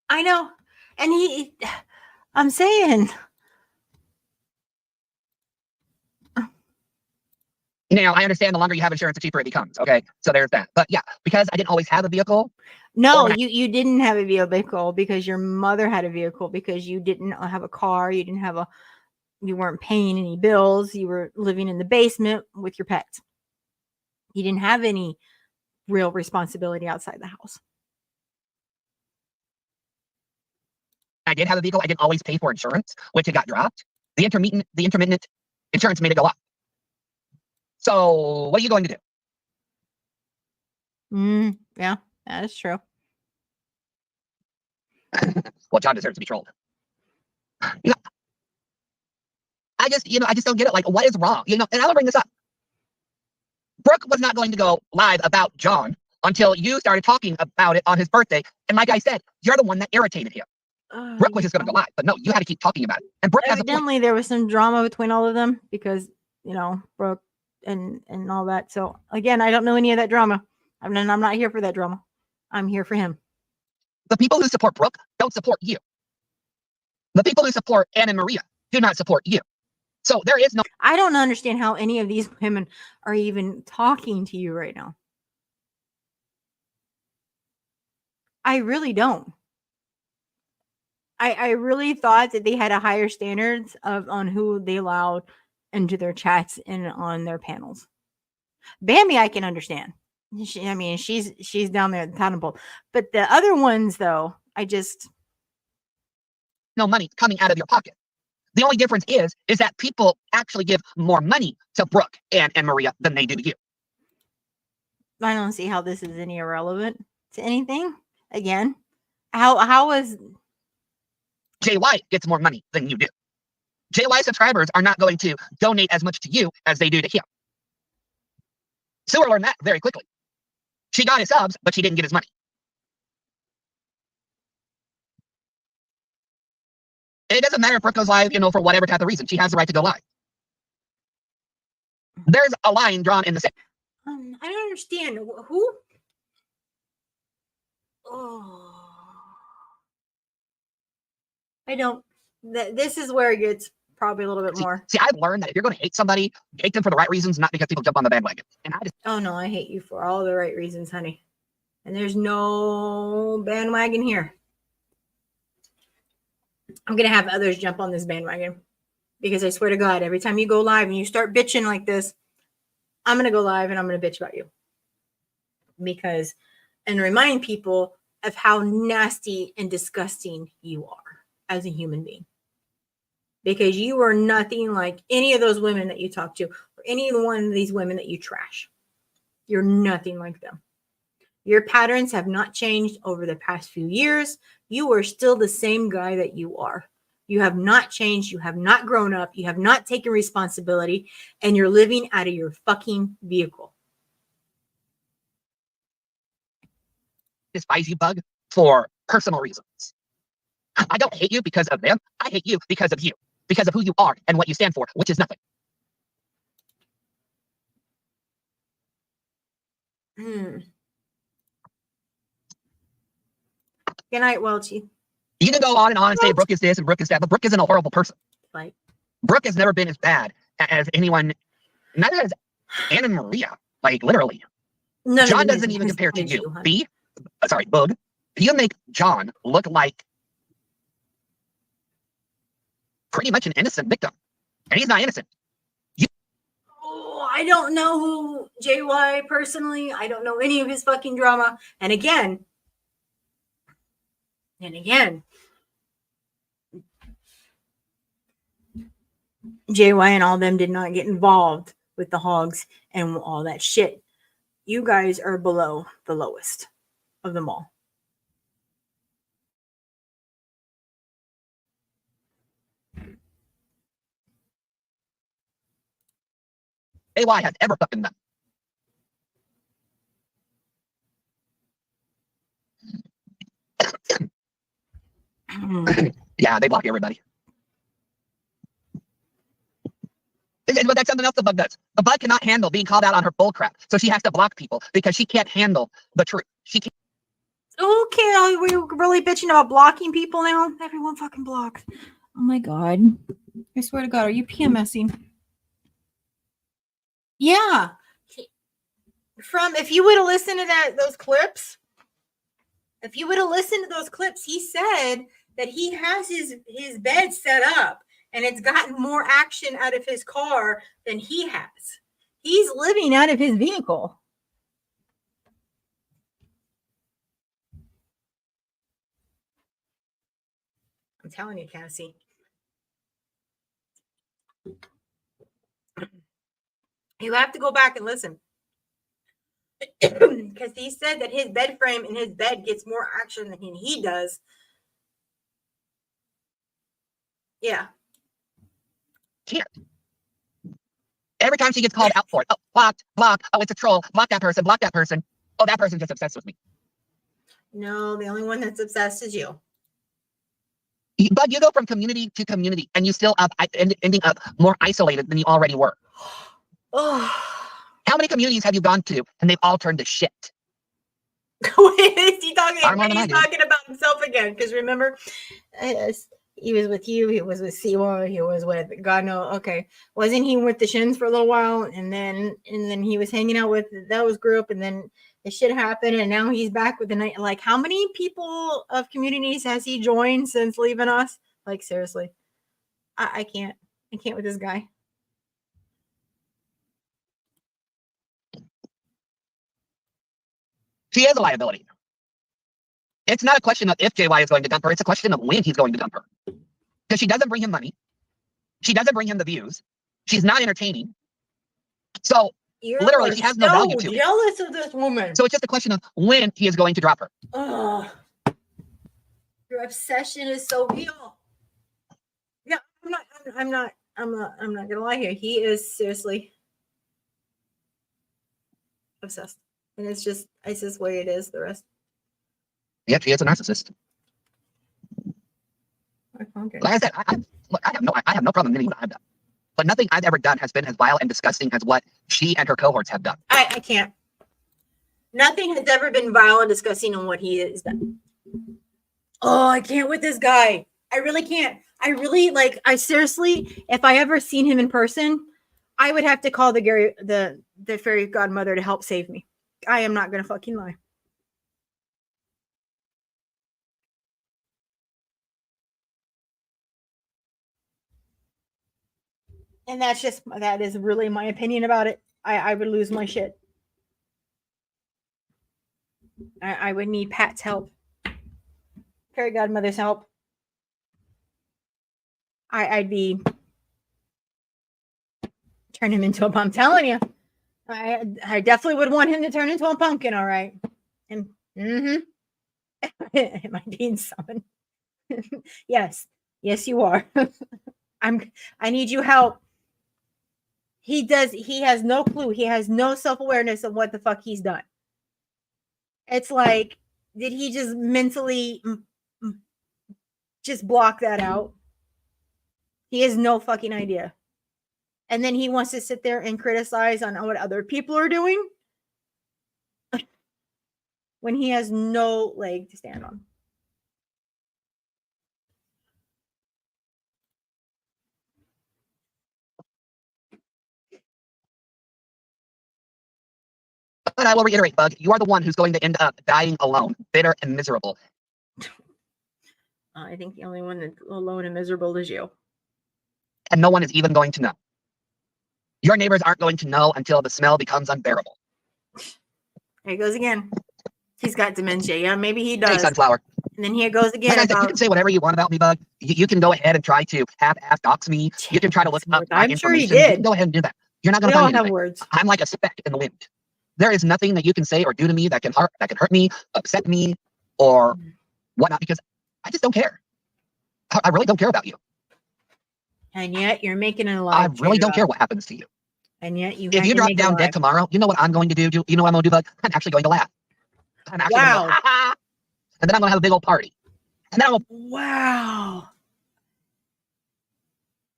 I know. And I'm saying. Now, I understand the longer you have insurance, the cheaper it becomes. Okay, so there's that. But yeah, because I didn't always have a vehicle. No, you didn't have a vehicle because your mother had a vehicle, because you didn't have a car. You didn't have you weren't paying any bills. You were living in the basement with your pets. You didn't have any real responsibility outside the house. I did have a vehicle. I didn't always pay for insurance, which it got dropped. The intermittent insurance made it go up. So what are you going to do? Yeah, that is true. Well, John deserves to be trolled. I just don't get it. Like, what is wrong? And I'll bring this up. Brooke was not going to go live about John until you started talking about it on his birthday. And like I said, you're the one that irritated him. Brooke was just going to go live, but no, you had to keep talking about it. And Brooke evidently there was some drama between all of them because Brooke and all that. So again, I don't know any of that drama. I'm not here for that drama. I'm here for him. The people who support Brooke don't support you. The people who support Anna and Maria do not support you. So there is no. I don't understand how any of these women are even talking to you right now. I really don't. I really thought that they had a higher standards on who they allowed into their chats and on their panels. Bambi, I can understand. I mean, she's down there at the totem pole. But the other ones, though, I just no money coming out of your pocket. The only difference is that people actually give more money to Brooke and Maria than they do to you. I don't see how this is any irrelevant to anything. Again, how is JY gets more money than you do. JY subscribers are not going to donate as much to you as they do to him. Sewer learned that very quickly. She got his subs, but she didn't get his money. It doesn't matter if Brooke goes live, for whatever type of reason. She has the right to go live. There's a line drawn in the sand. I don't understand who. Oh, I don't. This is where it gets probably a little bit more. See, I've learned that if you're going to hate somebody, hate them for the right reasons, not because people jump on the bandwagon. And I just. Oh no, I hate you for all the right reasons, honey. And there's no bandwagon here. I'm gonna have others jump on this bandwagon because I swear to God, every time you go live and you start bitching like this, I'm gonna go live and I'm gonna bitch about you and remind people of how nasty and disgusting you are as a human being. Because you are nothing like any of those women that you talk to or any one of these women that you trash. You're nothing like them. Your patterns have not changed over the past few years. You are still the same guy that you are. You have not changed. You have not grown up. You have not taken responsibility, and you're living out of your fucking vehicle. Despise you, Bug, for personal reasons. I don't hate you because of them. I hate you because of you, because of who you are and what you stand for, which is nothing. Good night, Welchie. You can go on and say Brooke is this and Brooke is that, but Brooke isn't a horrible person. Like, Brooke has never been as bad as anyone, neither has Anna and Maria, like literally. John doesn't even compare to you. Bug. You make John look like pretty much an innocent victim. And he's not innocent. I don't know who JY personally. I don't know any of his fucking drama. And again, JY and all them did not get involved with the hogs and all that shit. You guys are below the lowest of them all. AY has ever fucking done. Yeah, they block everybody. But that's something else the Bug does. The Bug cannot handle being called out on her bullcrap, so she has to block people because she can't handle the truth. She can't. Okay, are we really bitching about blocking people now? Everyone fucking blocks. Oh my God. I swear to God, are you PMSing? Yeah. If you would have listened to those clips, he said that he has his bed set up and it's gotten more action out of his car than he has. He's living out of his vehicle. I'm telling you, Cassie. You have to go back and listen. Because he said that his bed frame and his bed gets more action than he does. Yeah. Can't. Every time she gets called out for it, block, oh, it's a troll, block that person, oh, that person's just obsessed with me. No, the only one that's obsessed is you. But you go from community to community, and you still ending up more isolated than you already were. Oh. How many communities have you gone to, and they've all turned to shit? Wait, he's talking about himself again? Because remember, He was with you. He was with Siwa. He was with God knows. Okay, wasn't he with the Shins for a little while? And then he was hanging out with those group. And then the shit happened. And now he's back with the night. Like, how many people of communities has he joined since leaving us? Like, seriously, I can't. I can't with this guy. She is a liability. It's not a question of if JY is going to dump her. It's a question of when he's going to dump her. Because she doesn't bring him money. She doesn't bring him the views. She's not entertaining. So literally, she has no value to him. Jealous of this woman. So it's just a question of when he is going to drop her. Ugh. Your obsession is so real. Yeah, I'm not gonna lie here. He is seriously obsessed. And it's just the way it is. The rest. Yep, she is a narcissist. Okay. Like I said, I have no problem in what I've done. But nothing I've ever done has been as vile and disgusting as what she and her cohorts have done. I can't. Nothing has ever been vile and disgusting on what he has done. Oh, I can't with this guy. I really can't. I seriously, if I ever seen him in person, I would have to call the fairy godmother to help save me. I am not gonna fucking lie. And that is really my opinion about it. I would lose my shit. I would need Pat's help. Fairy godmother's help. I'd be turn him into a pumpkin. I'm telling you. I definitely would want him to turn into a pumpkin, all right. And am I being summoned? Yes. Yes, you are. I need you help. He has no clue. He has no self-awareness of what the fuck he's done. It's like, did he just mentally just block that out? He has no fucking idea. And then he wants to sit there and criticize on what other people are doing when he has no leg to stand on. But I will reiterate, Bug, you are the one who's going to end up dying alone, bitter and miserable. I think the only one that's alone and miserable is you. And no one is even going to know. Your neighbors aren't going to know until the smell becomes unbearable. There he goes again. He's got dementia. Yeah, maybe he does. Hey, Sunflower. And then here goes again. Like I said, you can say whatever you want about me, Bug. You can go ahead and try to half-ass dox me. You can try to look up my I'm sure he information. You did. can go ahead and do that. You're not going We to all find have anything. words. I'm like a speck in the wind. There is nothing that you can say or do to me that can hurt me, upset me, or whatnot, because I just don't care. I really don't care about you. And yet you're making a lot. I really don't care what happens to you. And yet If you drop down dead tomorrow, you know what I'm going to do? You know what I'm going to do, Bug? I'm actually going to laugh. I'm actually going to go, ah! And then I'm going to have a big old party. And then wow.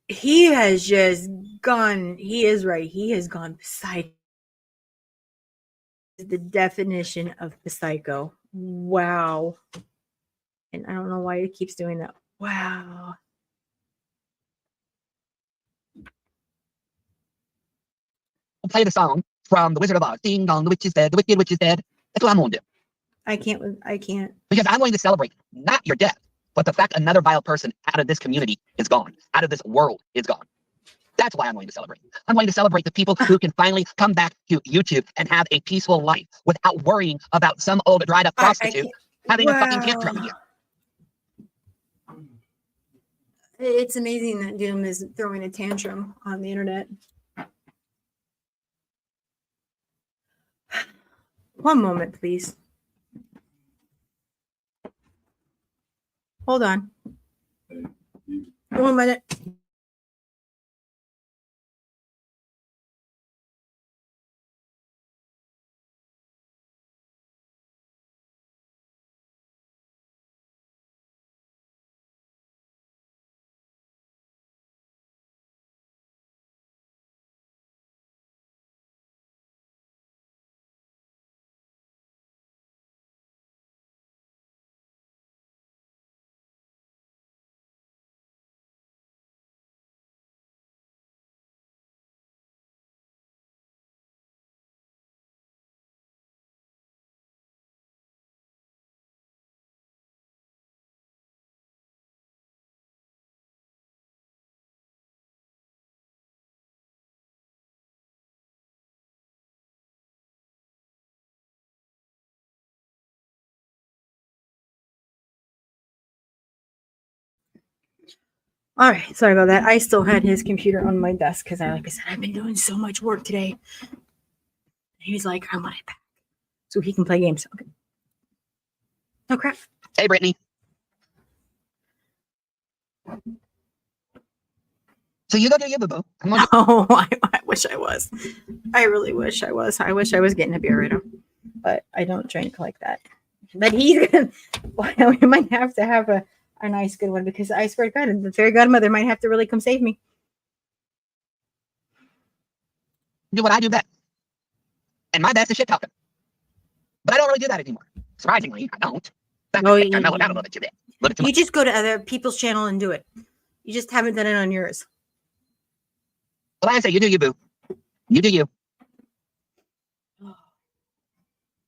He has just gone. He is right. He has gone psycho. The definition of psycho. Wow. And I don't know why he keeps doing that. Wow. I'll play the song from The Wizard of Oz. Ding dong, the witch is dead, the wicked witch is dead. That's what I'm going to do. I can't. Because I'm going to celebrate not your death, but the fact another vile person out of this community is gone, out of this world is gone. That's why I'm going to celebrate. I'm going to celebrate the people who can finally come back to YouTube and have a peaceful life without worrying about some old dried up prostitute having a fucking tantrum again. It's amazing that Doom is throwing a tantrum on the internet. One moment, please. Hold on. 1 minute. All right, sorry about that. I still had his computer on my desk because like I said, I've been doing so much work today. He was like, I want it back so he can play games. Okay. Oh crap. Hey, Brittany. So you go do your boo-boo. I'm gonna Oh, I wish I was. I really wish I was. I wish I was getting a Burrito, but I don't drink like that. But he's gonna. Well, we might have to have a nice good one because I swear to God, the fairy godmother might have to really come save me. do what I do best. And my best is shit talking. But I don't really do that anymore. Surprisingly, I don't. But Oh, I you- mellowed out a little bit too bit. A little bit too You much. just go to other people's channel and do it. You just haven't done it on yours. Well, I say you do you, boo. You do you.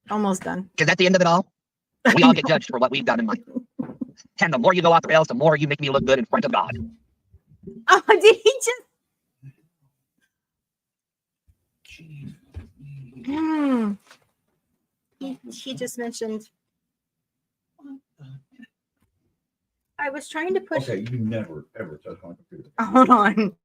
Almost done. Because at the end of it all, we all get judged for what we've done in life. And the more you go off the rails, the more you make me look good in front of God. Oh, did he just? Hmm. He just mentioned. I was trying to push. Okay, you never ever touch my computer. Hold on.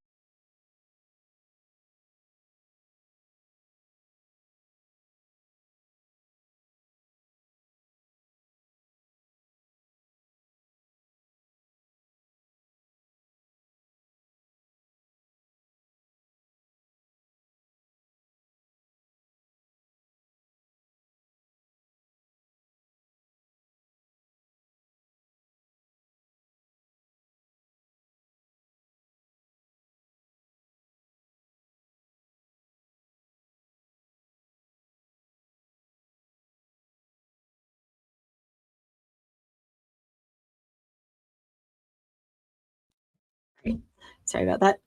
Sorry about that.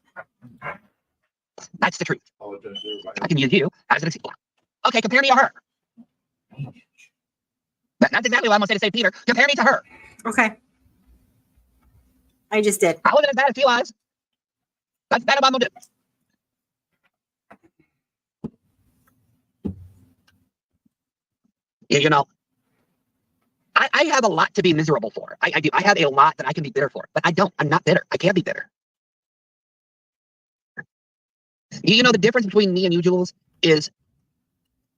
That's the truth. Apologize to everybody. I can use you as an example. Okay, compare me to her. That's exactly what I'm going to say to St. Peter. Compare me to her. Okay. I just did. I wasn't as bad as she was. That's what I'm going to do. You know, I have a lot to be miserable for. I do. I have a lot that I can be bitter for, but I don't. I'm not bitter. I can't be bitter. You know, the difference between me and you, Jules, is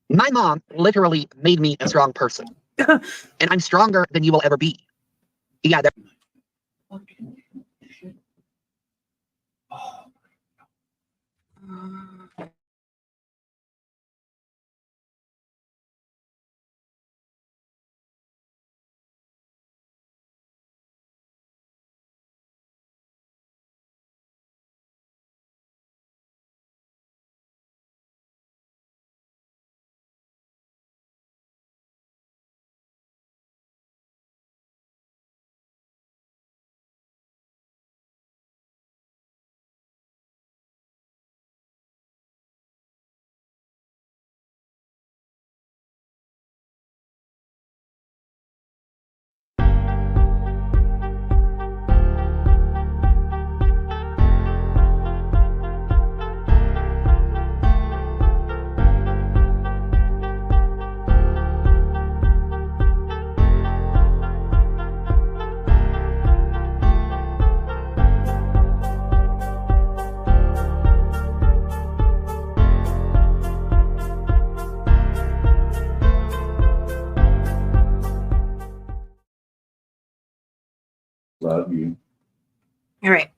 my mom literally made me a strong person. And I'm stronger than you will ever be. Yeah, Love you. All right.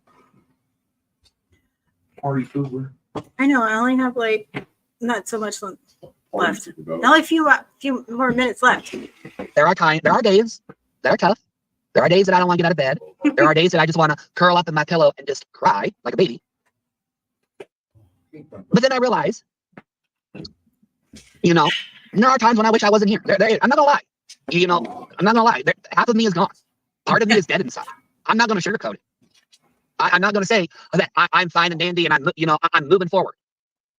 Party pooper. I know. I only have like not so much left. Only a few more minutes left. there are days that are tough. There are days that I don't want to get out of bed. There are days that I just want to curl up in my pillow and just cry like a baby. But then I realize, you know, there are times when I wish I wasn't here. I'm not gonna lie. You know, I'm not gonna lie. Half of me is gone. Part of me is dead inside. I'm not gonna sugarcoat it. I'm not gonna say that I'm fine and dandy and I'm moving forward,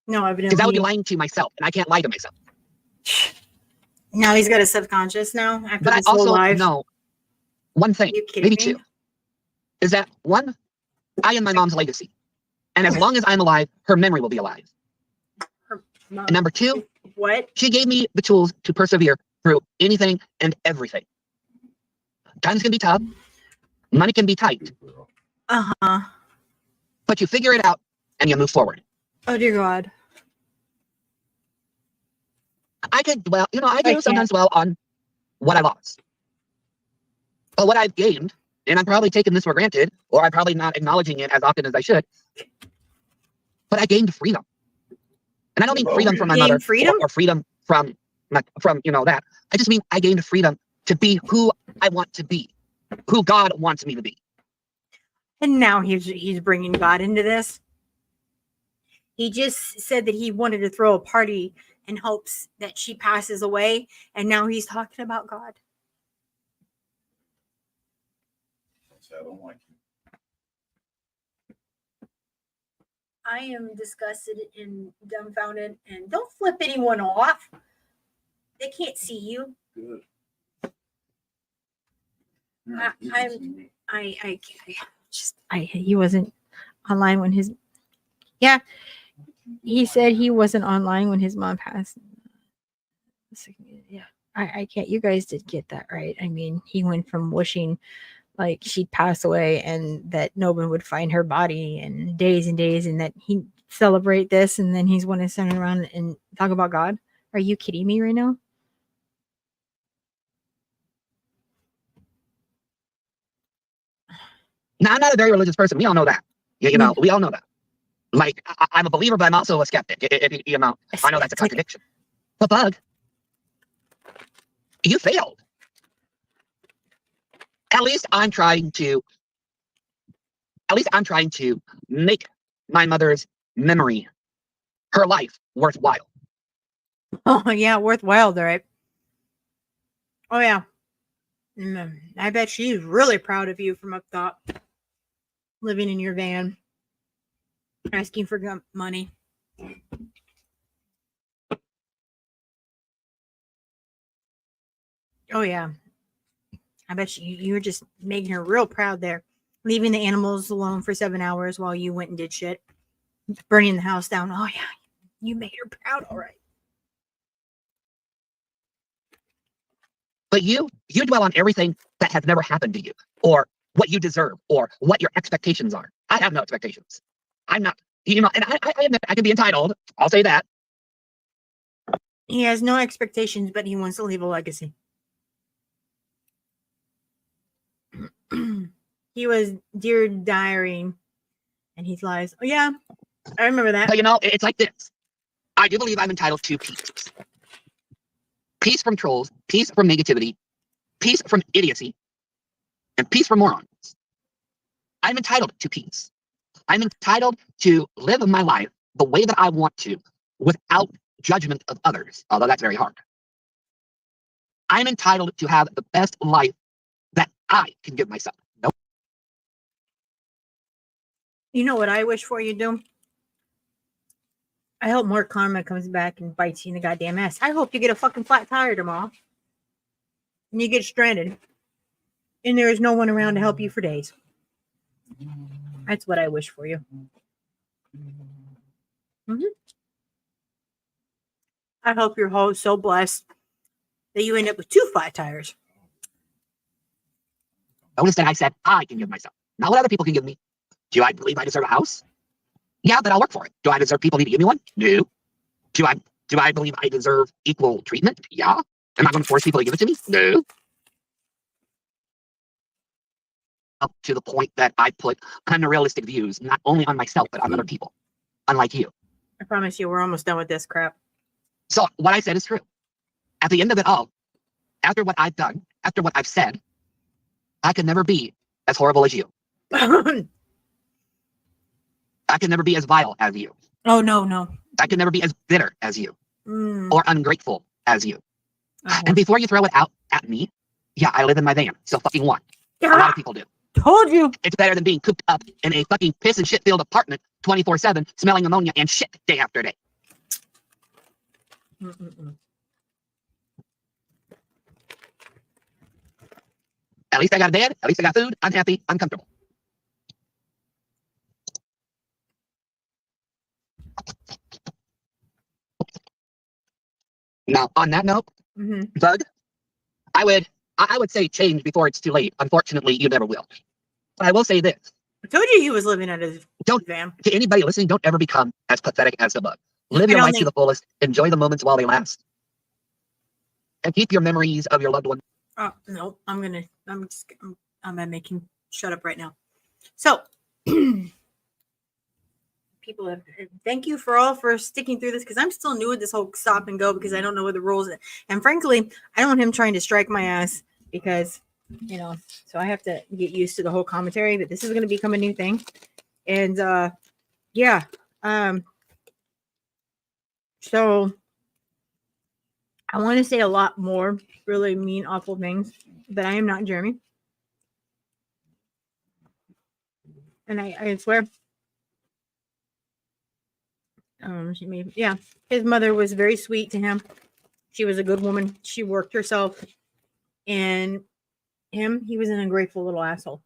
No, I've been. because that would be lying to myself, and I can't lie to myself. Now he's got a subconscious now after But I this whole also life. know one thing, Are you kidding maybe me? two, is that one, I am my mom's legacy, and as long as I'm alive, her memory will be alive. Mom, And number two, what? she gave me the tools to persevere through anything and everything. Times can be tough. Money can be tight. Uh-huh. but you figure it out and you move forward. Oh dear God. I could dwell, I do can't. sometimes dwell on what I lost. But what I've gained, and I'm probably taking this for granted, or I'm probably not acknowledging it as often as I should, but I gained freedom. And I don't mean freedom from my Gained mother freedom? or freedom from that. I just mean I gained freedom to be who I want to be, who God wants me to be. And now he's bringing God into this. He just said that he wanted to throw a party in hopes that she passes away, and now he's talking about God. I don't like you. I am disgusted and dumbfounded, and don't flip anyone off. They can't see you. Good. He wasn't online when his, yeah, he said he wasn't online when his mom passed. Yeah, I can't, you guys did get that right. I mean, he went from wishing like she'd pass away and that no one would find her body and days, and that he'd celebrate this, and then he's want to stand around and talk about God. Are you kidding me right now? Now, I'm not a very religious person. We all know that. We all know that. Like, I'm a believer, but I'm also a skeptic. I know that's a contradiction. But Bug, you failed. At least I'm trying to make my mother's memory, her life, worthwhile. Oh yeah, worthwhile, right? Oh yeah. I bet she's really proud of you from up top, living in your van, asking for money. Oh yeah, I bet you were just making her real proud there, leaving the animals alone for 7 hours while you went and did shit, burning the house down. Oh yeah, you made her proud, all right. But you dwell on everything that has never happened to you, or what you deserve, or what your expectations are. I have no expectations. I'm not, and I admit I can be entitled. I'll say that. He has no expectations, but he wants to leave a legacy. He was dear diarying, and he lies. Oh yeah, I remember that. But it's like this. I do believe I'm entitled to peace. Peace from trolls, peace from negativity, peace from idiocy, and peace from morons. I'm entitled to peace. I'm entitled to live my life the way that I want to without judgment of others, although that's very hard. I'm entitled to have the best life that I can give myself. Nope. You know what I wish for you, Doom? I hope more karma comes back and bites you in the goddamn ass. I hope you get a fucking flat tire tomorrow. And you get stranded. And there is no one around to help you for days. That's what I wish for you. I hope you're so blessed that you end up with 2 flat tires. Notice that I said I can give myself, not what other people can give me. Do I believe I deserve a house? Yeah, but I'll work for it. Do I deserve people need to give me one? No. Do I believe I deserve equal treatment? Yeah. Am I going to force people to give it to me? No. Up to the point that I put unrealistic views, not only on myself, but on other people, unlike you. I promise you, we're almost done with this crap. So what I said is true. At the end of it all, after what I've done, after what I've said, I could never be as horrible as you. I can never be as vile as you. Oh, no. I can never be as bitter as you or ungrateful as you. Oh. And before you throw it out at me, yeah, I live in my van. So fucking what? A lot of people do. Told you. It's better than being cooped up in a fucking piss and shit filled apartment 24/7, smelling ammonia and shit day after day. At least I got a bed. At least I got food. I'm happy. I'm comfortable. Now, on that note, Bug, I would say change before it's too late. Unfortunately, you never will. But I will say this. I told you he was living at his Don't, Fam. to anybody listening, don't ever become as pathetic as the bug. Live I your don't life to think- the fullest. Enjoy the moments while they last. And keep your memories of your loved ones. Oh no, I'm making shut up right now. So people have thank you for sticking through this because I'm still new at this whole stop and go because I don't know what the rules are. And frankly, I don't want him trying to strike my ass because so I have to get used to the whole commentary, but this is gonna become a new thing. And yeah. So I want to say a lot more really mean, awful things, but I am not Jeremy. And I swear, his mother was very sweet to him. She was a good woman. She worked herself. And he was an ungrateful little asshole.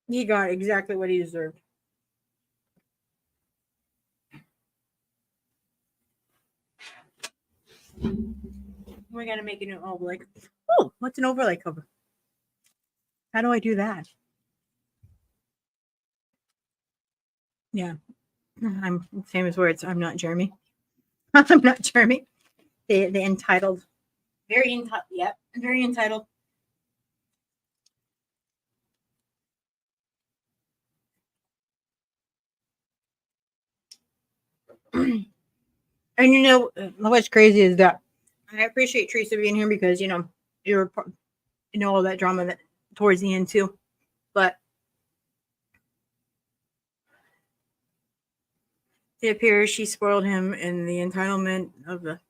He got exactly what he deserved. We got to make a new overlay. Oh, what's an overlay cover? How do I do that? Yeah, I'm famous words. I'm not Jeremy. I'm not Jeremy. The entitled, very entitled. Yep, very entitled. And what's crazy is that I appreciate Teresa being here because you're all that drama that towards the end too, but it appears she spoiled him in the entitlement of the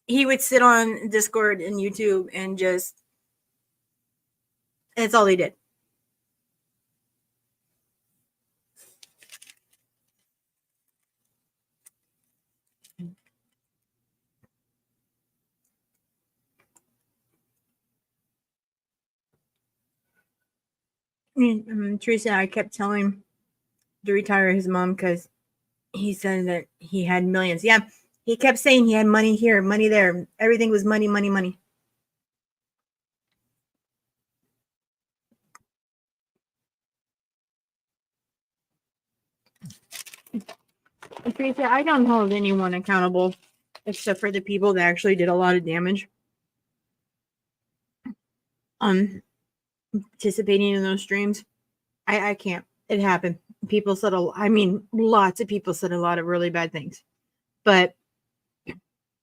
he would sit on Discord and YouTube and just that's all he did. Teresa, I kept telling him to retire his mom because he said that he had millions. Yeah, he kept saying he had money here, money there. Everything was money, money, money. Teresa, I don't hold anyone accountable except for the people that actually did a lot of damage. Participating in those streams. I can't. It happened. People said lots of people said a lot of really bad things. But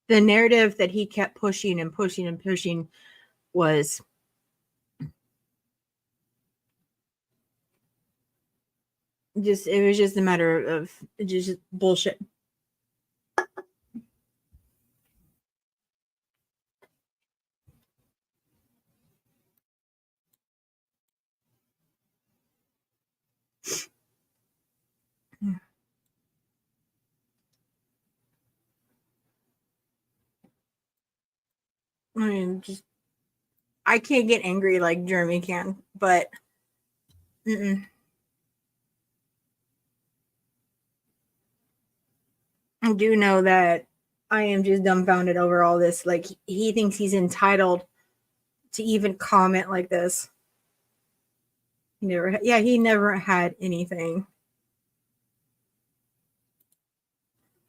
the narrative that he kept pushing and pushing and pushing was it was just a matter of just bullshit. I mean, I can't get angry like Jeremy can, but I do know that I am just dumbfounded over all this. Like, he thinks he's entitled to even comment like this. He never had anything.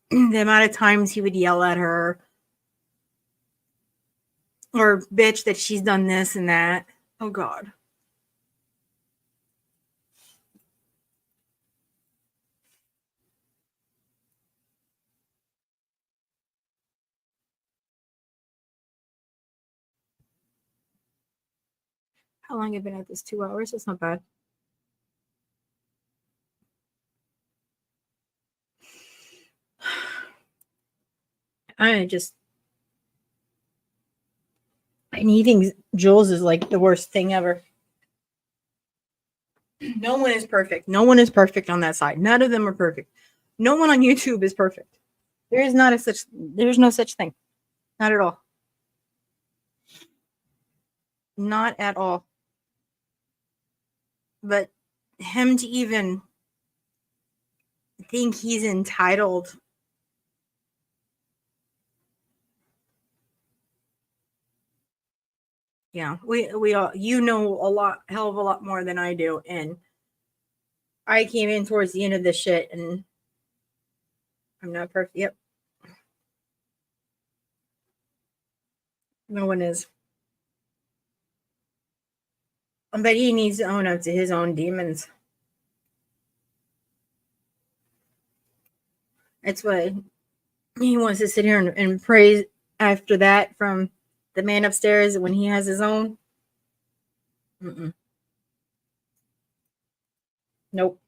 The amount of times he would yell at her or bitch that she's done this and that. Oh God. How long have I been at this? 2 hours? That's not bad. And he thinks Jules is like the worst thing ever. No one is perfect. No one is perfect on that side. None of them are perfect. No one on YouTube is perfect. There's no such thing. Not at all. Not at all. But him to even think he's entitled Yeah, we all, you know, a lot, hell of a lot more than I do, and I came in towards the end of this shit, and I'm not perfect. Yep, no one is. But he needs to own up to his own demons. That's what he wants to sit here and praise after that from the man upstairs when he has his own. Mm-mm. Nope.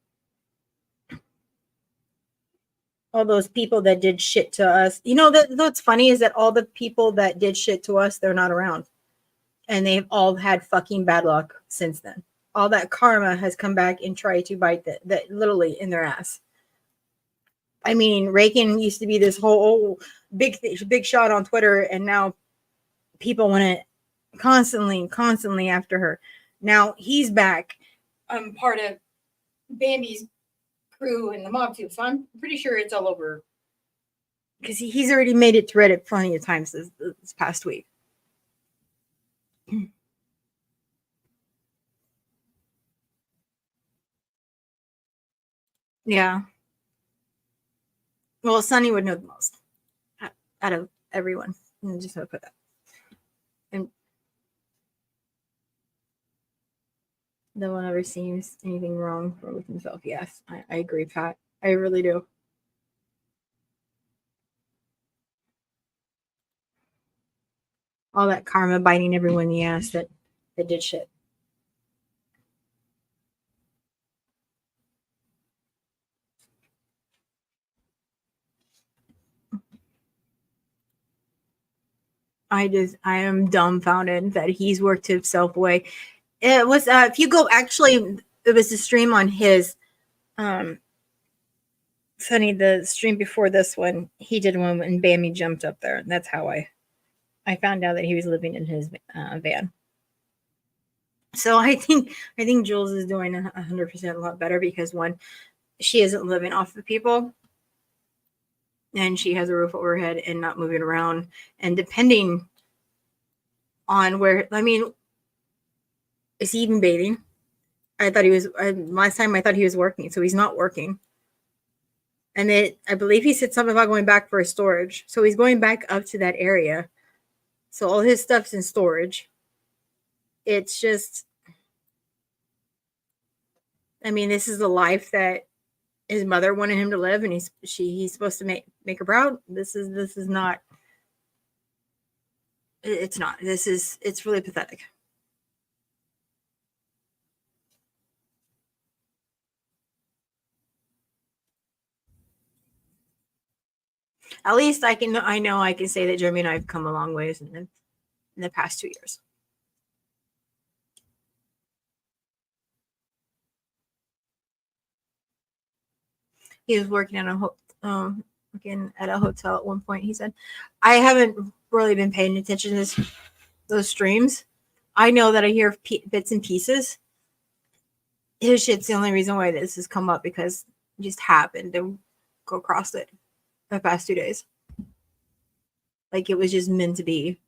All those people that did shit to us. You know, what's funny is that all the people that did shit to us, they're not around. And they've all had fucking bad luck since then. All that karma has come back and tried to bite that literally in their ass. I mean, Reagan used to be this whole big shot on Twitter, and now people want to constantly after her. Now he's back. I'm part of Bambi's crew and the mob too, so I'm pretty sure it's all over. Because he's already made it to Reddit plenty of times this past week. Yeah. Well, Sunny would know the most out of everyone. I'm just gonna put that. And no one ever seems anything wrong with himself. Yes, I agree, Pat. I really do. All that karma biting everyone in the ass that did shit. I am dumbfounded that he's worked himself away. It was if you go, actually it was a stream on his Sunny, the stream before this one, he did one when Bambi jumped up there, and that's how I found out that he was living in his van. So I think Jules is doing 100% a lot better because one, she isn't living off of people, and she has a roof over her head and not moving around. And depending on where, I mean, is he even bathing? I thought he was. Last time I thought he was working, so he's not working. And I believe he said something about going back for storage. So he's going back up to that area. So all his stuff's in storage. It's just, I mean, this is the life that his mother wanted him to live, and he's supposed to make her proud. This is not. It's not. It's really pathetic. At least I know I can say that Jeremy and I have come a long ways in the past 2 years. He was working at a hotel at one point. He said, "I haven't really been paying attention to those streams. I know that I hear bits and pieces. His shit's the only reason why this has come up, because it just happened to go across it the past 2 days. Like it was just meant to be."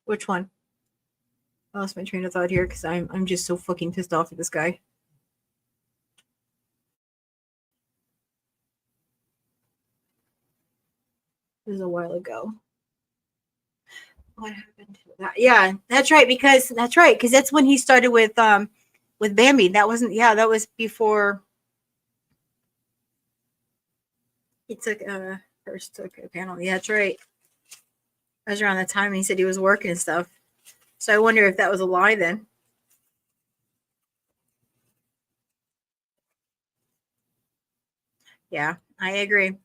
Which one? I lost my train of thought here because I'm just so fucking pissed off at this guy. This was a while ago. What happened to that? Yeah, that's right. Because that's when he started with Bambi. That wasn't. Yeah, that was before he first took a panel. Yeah, that's right. That was around the time he said he was working and stuff. So I wonder if that was a lie then. Yeah, I agree.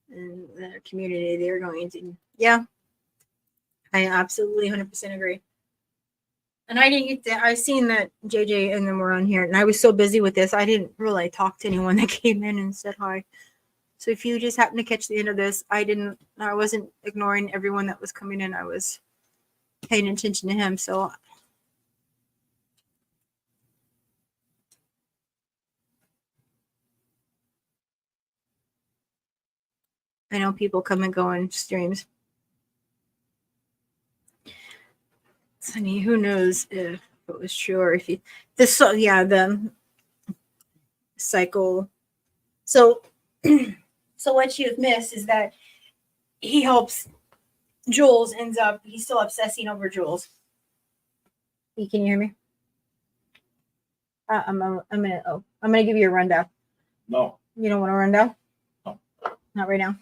In the community, they're going to. Yeah, I absolutely 100% agree. And I didn't get to. I seen that JJ and them were on here, and I was so busy with this, I didn't really talk to anyone that came in and said hi. So if you just happen to catch the end of this, I wasn't ignoring everyone that was coming in. I was paying attention to him. So I know people come and go on streams. Sunny, who knows if it was true or if he this so yeah, the cycle. So so what you've missed is that he helps Jules ends up he's still obsessing over Jules. Can you hear me? I'm gonna give you a rundown. No, You don't want a rundown? No. Not right now?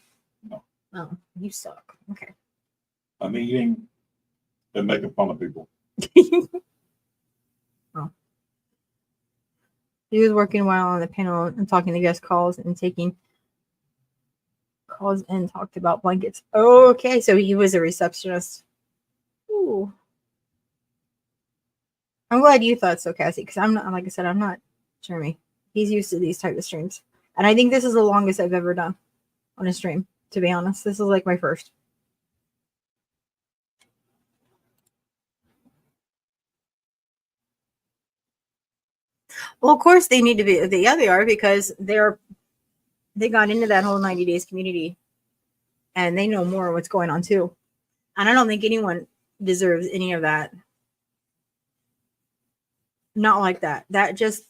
No. Oh, you suck. Okay. I'm eating and making fun of people. Oh. He was working while on the panel and talking to guest calls and taking calls and talked about blankets. Okay, so he was a receptionist. Ooh. I'm glad you thought so, Cassie, because I'm not, like I said, I'm not Jeremy. He's used to these type of streams. And I think this is the longest I've ever done on a stream, to be honest. This is like my first. Well, of course they need to be. Yeah, they are, because they got into that whole 90 days community and they know more what's going on too. And I don't think anyone deserves any of that. Not like that. That just,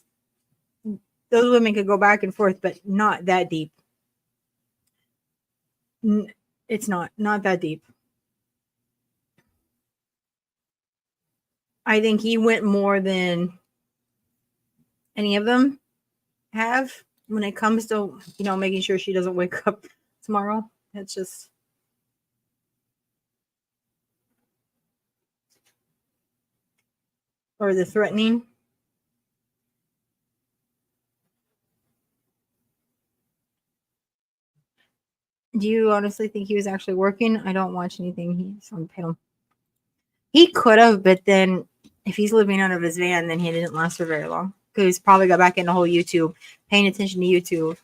those women could go back and forth, but not that deep. It's not that deep. I think he went more than any of them have when it comes to, making sure she doesn't wake up tomorrow. It's just, or the threatening. Do you honestly think he was actually working? I don't watch anything he's on panel. He could have, but then if he's living out of his van, then he didn't last for very long. Because he's probably got back into whole YouTube, paying attention to YouTube.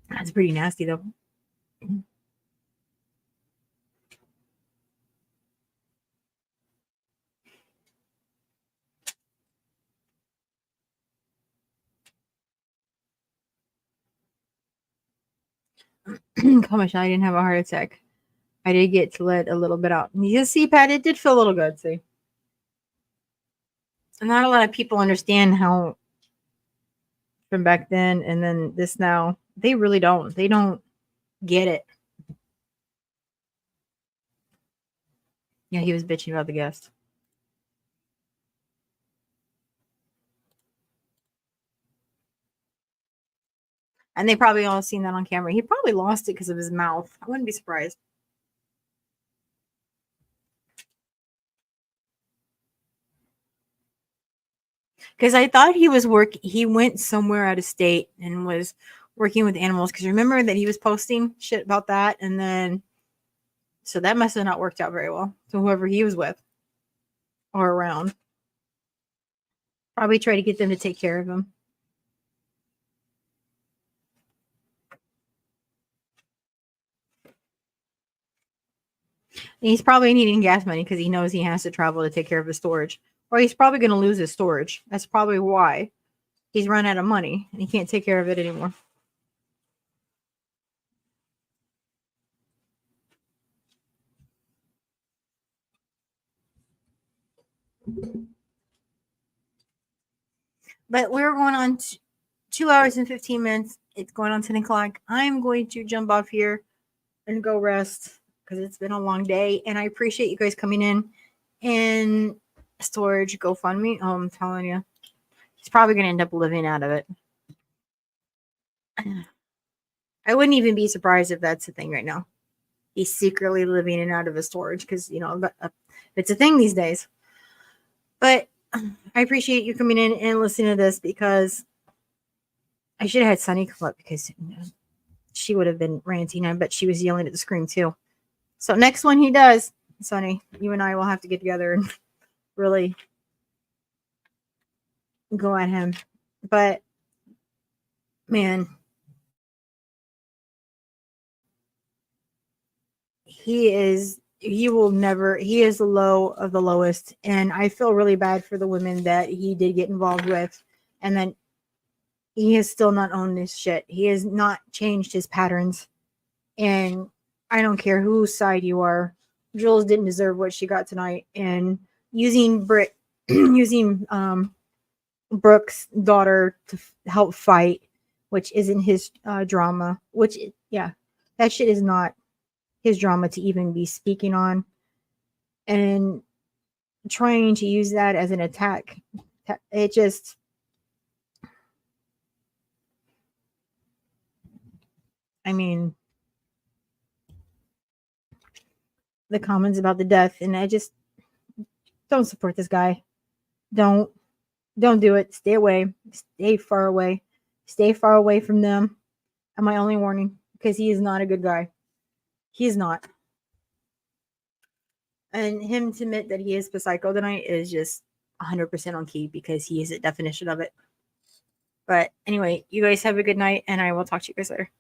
That's pretty nasty though. Gosh, I didn't have a heart attack. I did get to let a little bit out. You see, Pat, it did feel a little good. See, and not a lot of people understand how from back then and then this now. They really don't. They don't get it. Yeah, he was bitching about the guest. And they probably all seen that on camera. He probably lost it because of his mouth. I wouldn't be surprised. Because I thought he went somewhere out of state and was working with animals. Because remember that he was posting shit about that. And then, so that must have not worked out very well. So whoever he was with or around probably tried to get them to take care of him. And he's probably needing gas money because he knows he has to travel to take care of his storage. Or he's probably going to lose his storage. That's probably why he's run out of money and he can't take care of it anymore. But we're going on 2 hours and 15 minutes. It's going on 10 o'clock. I'm going to jump off here and go rest because it's been a long day. And I appreciate you guys coming in and storage GoFundMe. Oh, I'm telling you, he's probably going to end up living out of it. I wouldn't even be surprised if that's the thing right now. He's secretly living in out of his storage because, it's a thing these days. But I appreciate you coming in and listening to this because I should have had Sunny come up because she would have been ranting. I bet she was yelling at the screen too. So next one he does, Sunny, you and I will have to get together and really go at him. But man, he is he will never, he is the low of the lowest. And I feel really bad for the women that he did get involved with. And then he has still not owned this shit. He has not changed his patterns. And I don't care whose side you are. Jules didn't deserve what she got tonight. And using using Brooke's daughter to help fight, which isn't his drama, which, yeah, that shit is not his drama to even be speaking on. And trying to use that as an attack, it just, I mean, the comments about the death, and I just don't support this guy. Don't do it. Stay away. Stay far away. Stay far away from them. And my only warning, because he is not a good guy. He is not. And him to admit that he is psycho tonight is just 100% on key, because he is a definition of it. But anyway, you guys have a good night, and I will talk to you guys later.